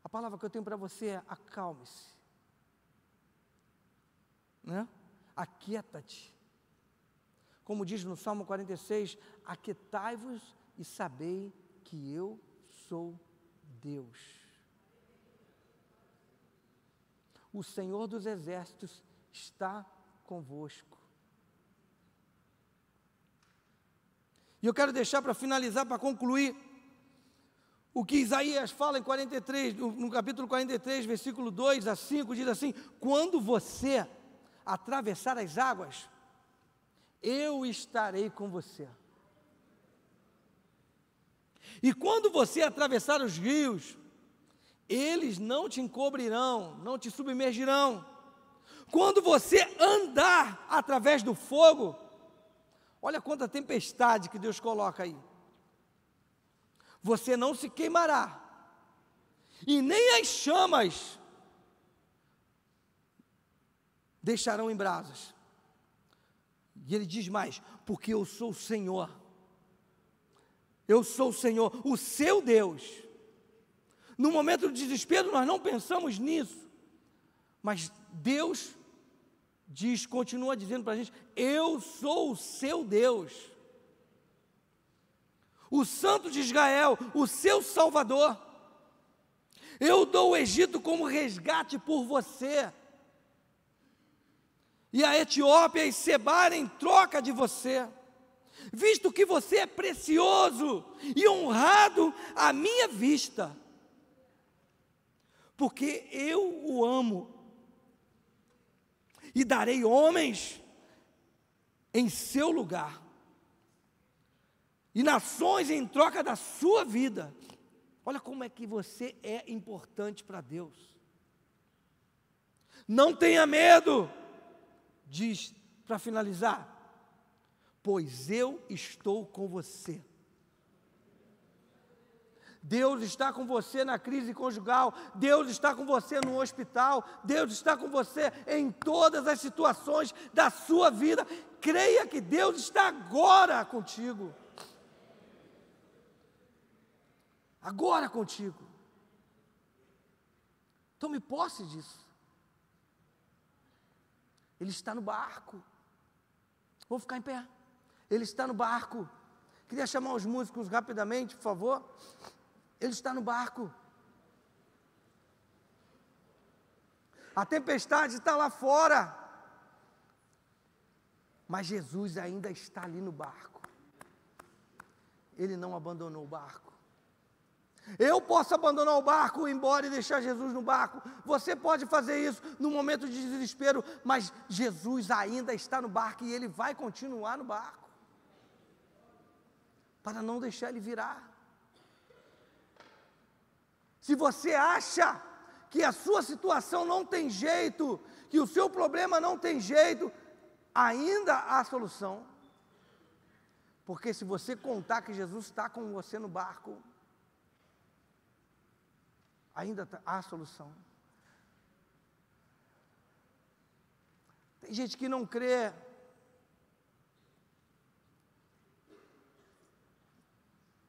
a palavra que eu tenho para você é acalme-se, né? Aquieta-te. Como diz no Salmo 46, aquietai-vos e sabei que eu sou Deus. O Senhor dos Exércitos está convosco. E eu quero deixar para finalizar, para concluir, o que Isaías fala em 43, no capítulo 43, versículo 2 a 5, diz assim, quando você atravessar as águas, eu estarei com você. E quando você atravessar os rios, eles não te encobrirão, não te submergirão. Quando você andar através do fogo, olha quanta tempestade que Deus coloca aí. Você não se queimará, e nem as chamas deixarão em brasas. E ele diz mais, porque eu sou o Senhor. Eu sou o Senhor, o seu Deus. No momento do desespero nós não pensamos nisso, mas Deus continua dizendo para a gente: eu sou o seu Deus, o Santo de Israel, o seu Salvador. Eu dou o Egito como resgate por você, e a Etiópia e Sebar em troca de você, visto que você é precioso e honrado à minha vista, porque eu o amo, e darei homens em seu lugar, e nações em troca da sua vida. Olha como é que você é importante para Deus. Não tenha medo, diz para finalizar, pois eu estou com você. Deus está com você na crise conjugal, Deus está com você no hospital, Deus está com você em todas as situações da sua vida. Creia que Deus está agora contigo. Agora contigo. Tome posse disso. Ele está no barco. Vou ficar em pé. Ele está no barco. Queria chamar os músicos rapidamente, por favor. Ele está no barco. A tempestade está lá fora, mas Jesus ainda está ali no barco. Ele não abandonou o barco. Eu posso abandonar o barco, ir embora e deixar Jesus no barco. Você pode fazer isso no momento de desespero, mas Jesus ainda está no barco e Ele vai continuar no barco, para não deixar ele virar. Se você acha que a sua situação não tem jeito, que o seu problema não tem jeito, ainda há solução. Porque se você contar que Jesus está com você no barco, ainda há solução. Tem gente que não crê.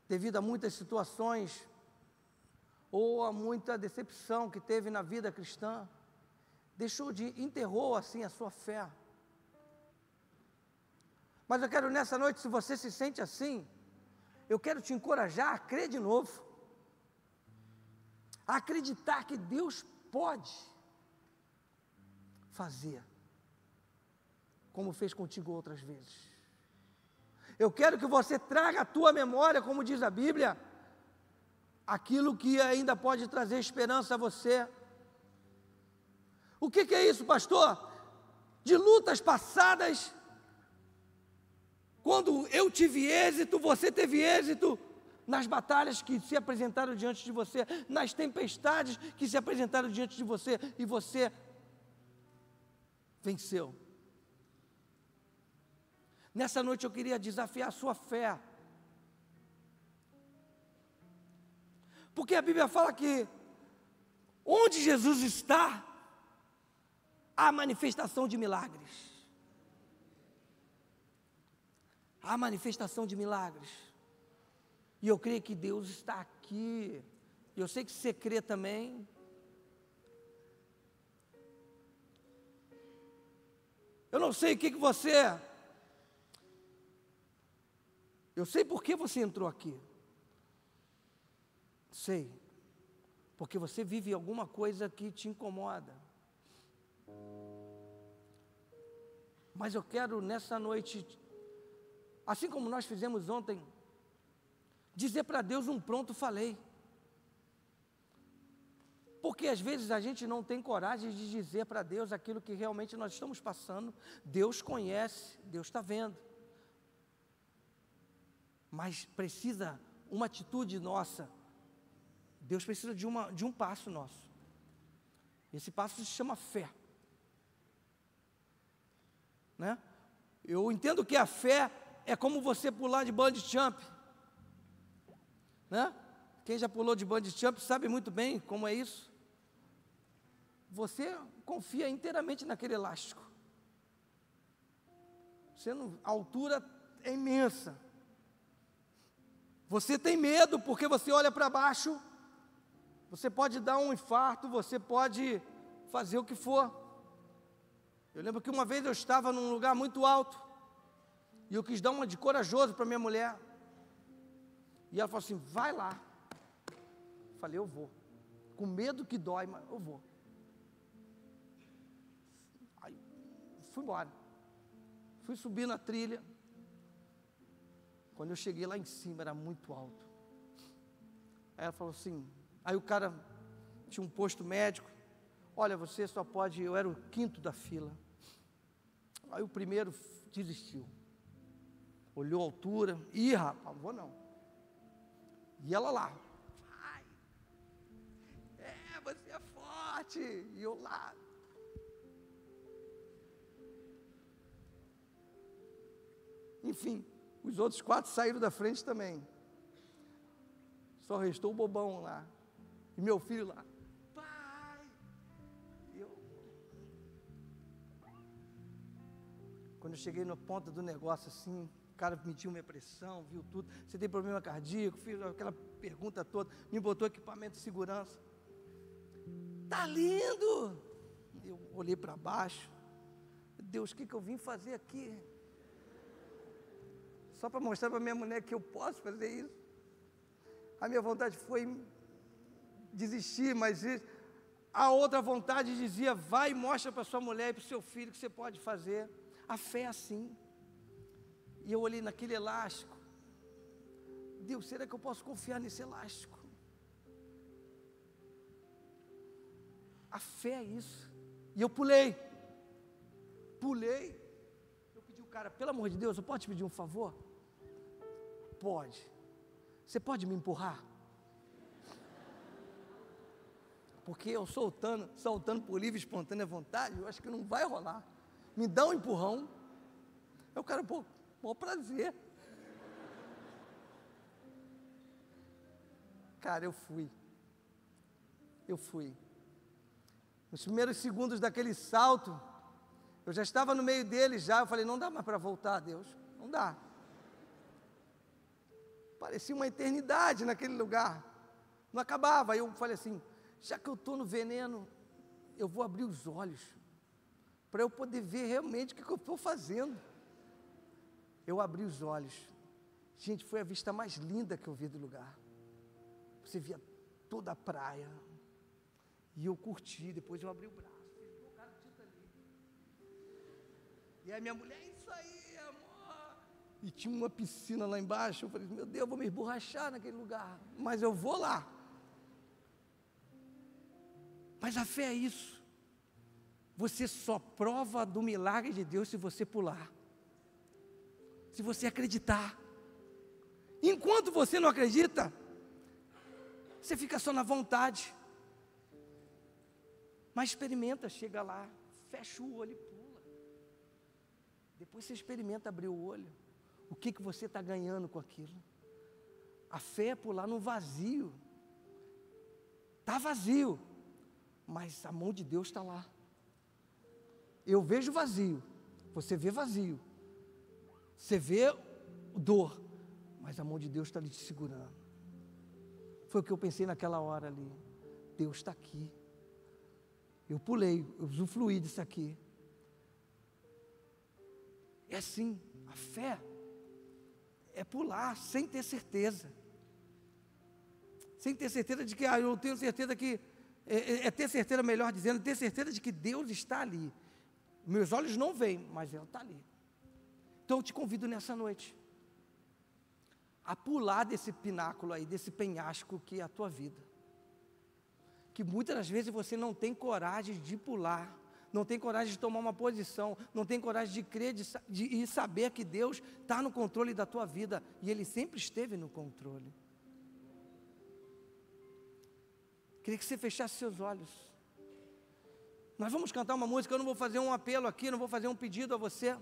Devido a muitas situações, ou a muita decepção que teve na vida cristã, enterrou assim a sua fé. Mas eu quero nessa noite, se você se sente assim, eu quero te encorajar a crer de novo, a acreditar que Deus pode fazer, como fez contigo outras vezes. Eu quero que você traga à tua memória, como diz a Bíblia, aquilo que ainda pode trazer esperança a você. O que é isso, pastor? De lutas passadas, quando eu tive êxito, você teve êxito, nas batalhas que se apresentaram diante de você, nas tempestades que se apresentaram diante de você, e você venceu. Nessa noite eu queria desafiar a sua fé, porque a Bíblia fala que onde Jesus está, há manifestação de milagres. Há manifestação de milagres. E eu creio que Deus está aqui. Eu sei que você crê também. Eu não sei o que você... Eu sei por que você entrou aqui. Sei. Porque você vive alguma coisa que te incomoda. Mas eu quero nessa noite, assim como nós fizemos ontem, dizer para Deus um pronto falei. Porque às vezes a gente não tem coragem de dizer para Deus aquilo que realmente nós estamos passando. Deus conhece, Deus está vendo. Mas precisa uma atitude nossa. Deus precisa de um passo nosso. Esse passo se chama fé. Né? Eu entendo que a fé é como você pular de bungee jump. Né? Quem já pulou de bungee jump sabe muito bem como é isso. Você confia inteiramente naquele elástico. A altura é imensa. Você tem medo porque você olha para baixo. Você pode dar um infarto, você pode fazer o que for. Eu lembro que uma vez eu estava num lugar muito alto, e eu quis dar uma de corajoso para minha mulher, e ela falou assim, vai lá. Eu falei, eu vou, com medo que dói, mas eu vou. Aí, fui embora, fui subir na trilha. Quando eu cheguei lá em cima, era muito alto. Aí ela falou assim, aí o cara tinha um posto médico, olha, você só pode, eu era o 5º da fila. Aí o primeiro desistiu, olhou a altura, ih, rapaz, não vou não. E ela lá, vai, você é forte, e eu lá. Enfim, os outros 4 saíram da frente também. Só restou o bobão lá. E meu filho lá. Pai! Quando eu cheguei na ponta do negócio assim, o cara mediu minha pressão, viu tudo. Você tem problema cardíaco? Fiz aquela pergunta toda. Me botou equipamento de segurança. Tá lindo! Eu olhei para baixo. Deus, o que eu vim fazer aqui? Só para mostrar para minha mulher que eu posso fazer isso. A minha vontade foi desistir, mas a outra vontade dizia, vai e mostra para sua mulher e para o seu filho que você pode fazer. A fé é assim. E eu olhei naquele elástico. Deus, será que eu posso confiar nesse elástico? A fé é isso. E eu pulei. Eu pedi ao cara, pelo amor de Deus, eu posso te pedir um favor? Pode. Você pode me empurrar? Porque eu saltando por livre e espontânea vontade, eu acho que não vai rolar. Me dá um empurrão. Eu quero, pô, prazer. Cara, eu fui. Nos primeiros segundos daquele salto, eu já estava no meio dele já, eu falei, não dá mais para voltar, Deus, não dá. Parecia uma eternidade naquele lugar, não acabava. Aí eu falei assim, já que eu estou no veneno, eu vou abrir os olhos, para eu poder ver realmente o que eu estou fazendo. Eu abri os olhos, gente, foi a vista mais linda que eu vi do lugar. Você via toda a praia, e eu curti, depois eu abri o braço, fiz um cara de ali. E aí minha mulher, isso aí, amor. E tinha uma piscina lá embaixo, eu falei, meu Deus, eu vou me esborrachar naquele lugar, mas eu vou lá. Mas a fé é isso. Você só prova do milagre de Deus se você pular. Se você acreditar. Enquanto você não acredita, você fica só na vontade. Mas experimenta, chega lá, fecha o olho e pula. Depois você experimenta abrir o olho. O que você está ganhando com aquilo? A fé é pular no vazio. Está vazio, mas a mão de Deus está lá. Eu vejo vazio, você vê vazio. Você vê dor, mas a mão de Deus está ali te segurando. Foi o que eu pensei naquela hora ali. Deus está aqui. Eu pulei, eu usufruí disso aqui. É assim, a fé é pular sem ter certeza. Sem ter certeza de que, eu tenho certeza que, ter certeza, melhor dizendo, ter certeza de que Deus está ali. Meus olhos não veem, mas Ele está ali. Então eu te convido nessa noite a pular desse pináculo aí, desse penhasco que é a tua vida. Que muitas das vezes você não tem coragem de pular, não tem coragem de tomar uma posição, não tem coragem de crer e saber que Deus está no controle da tua vida, e Ele sempre esteve no controle. Queria que você fechasse seus olhos. Nós vamos cantar uma música, eu não vou fazer um apelo aqui, não vou fazer um pedido a você.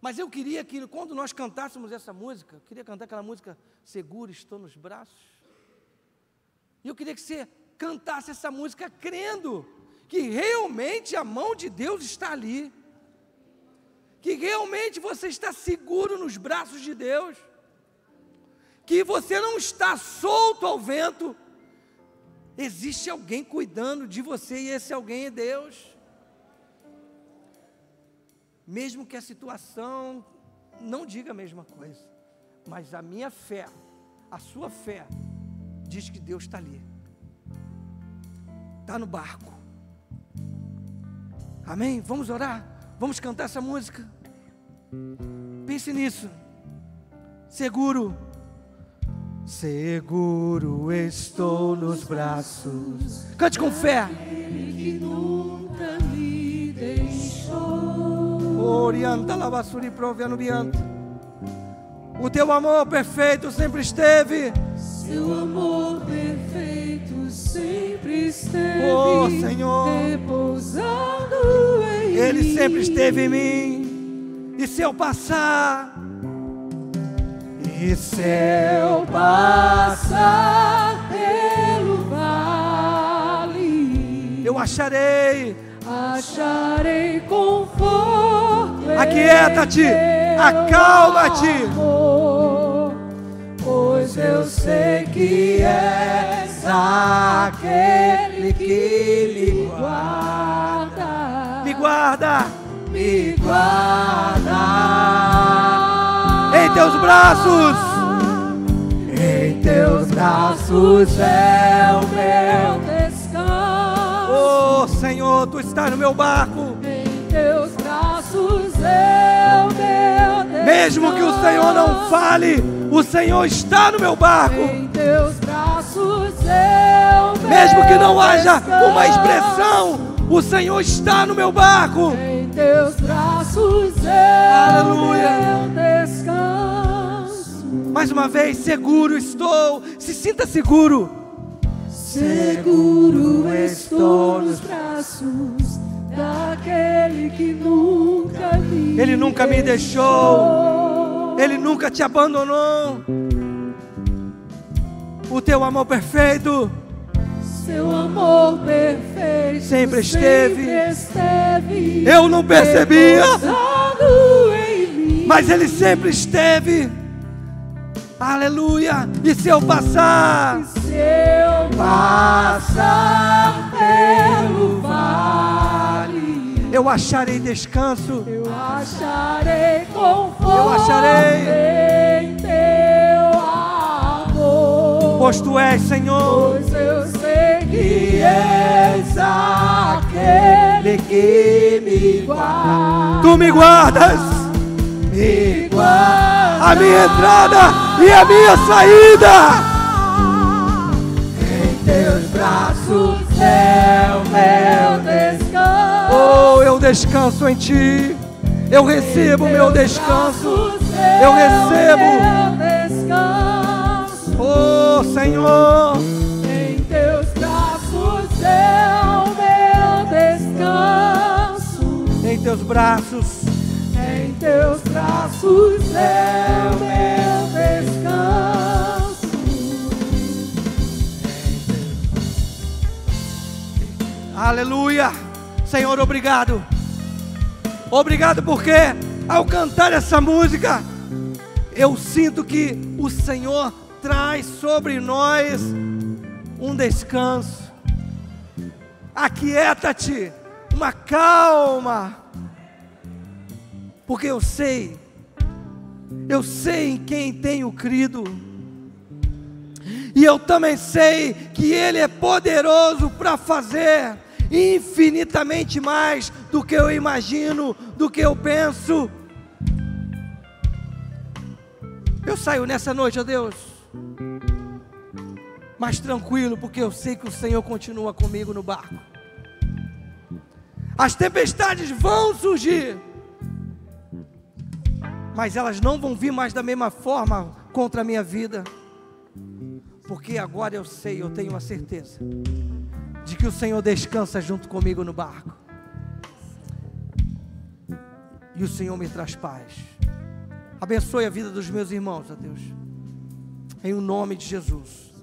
Mas eu queria que quando nós cantássemos essa música, eu queria cantar aquela música, Seguro Estou nos Braços. E eu queria que você cantasse essa música crendo que realmente a mão de Deus está ali. Que realmente você está seguro nos braços de Deus. Que você não está solto ao vento. Existe alguém cuidando de você e esse alguém é Deus. mesmo que a situação não diga a mesma coisa, mas a minha fé, a sua fé, diz que Deus está ali, está no barco. Amém? Vamos orar, vamos cantar essa música. Pense nisso. Seguro, seguro estou nos braços. Cante com fé. Ele que nunca me deixou. Orienta la basura e proviano bianto. O teu amor perfeito sempre esteve. Seu amor perfeito sempre esteve. Oh, Senhor, repousando em mim. Ele sempre esteve em mim. E se eu passar, e se eu passar pelo vale, eu acharei conforto. Aquieta-te, acalma-te, pois eu sei que és aquele que me guarda. me guarda Me guarda em teus braços. Em teus braços é o meu descanso. Oh, Senhor, tu estás no meu barco. Em teus braços é o meu descanso. Mesmo que o Senhor não fale, o Senhor está no meu barco. Em teus braços é o meu Mesmo que não haja descanso. uma expressão, o Senhor está no meu barco. Em teus braços é Aleluia. o meu descanso. Mais uma vez, seguro estou. Se sinta seguro. Seguro estou nos braços daquele que nunca me Ele nunca me deixou. Ele nunca te abandonou. O teu amor perfeito Seu amor perfeito sempre esteve. Eu Eu não percebia, em mim. mas Ele sempre esteve. Aleluia. E se eu passar, Se eu passar pelo vale, eu acharei descanso. eu acharei conforto. Eu acharei. Em teu amor. Pois tu és, Senhor, Pois eu sei que és aquele que me guarda. tu me guardas Me guarda. a minha entrada e a minha saída. Em teus braços é o meu descanso. Oh, eu descanso em ti. Eu recebo o meu descanso. Eu recebo. Descanso. Oh, Senhor, Em teus braços é o meu descanso. em teus braços. Em teus braços é o meu descanso. Aleluia. Senhor, obrigado. Obrigado porque ao cantar essa música, eu sinto que o Senhor traz sobre nós um descanso. Aquieta-te, uma calma. Porque eu sei em quem tenho crido. E eu também sei que Ele é poderoso para fazer infinitamente mais do que eu imagino, do que eu penso. Eu saio nessa noite, ó Deus, mais tranquilo, porque eu sei que o Senhor continua comigo no barco. As tempestades vão surgir, mas elas não vão vir mais da mesma forma contra a minha vida, porque agora eu sei, eu tenho a certeza de que o Senhor descansa junto comigo no barco, e o Senhor me traz paz. Abençoe a vida dos meus irmãos, ó Deus, em o nome de Jesus.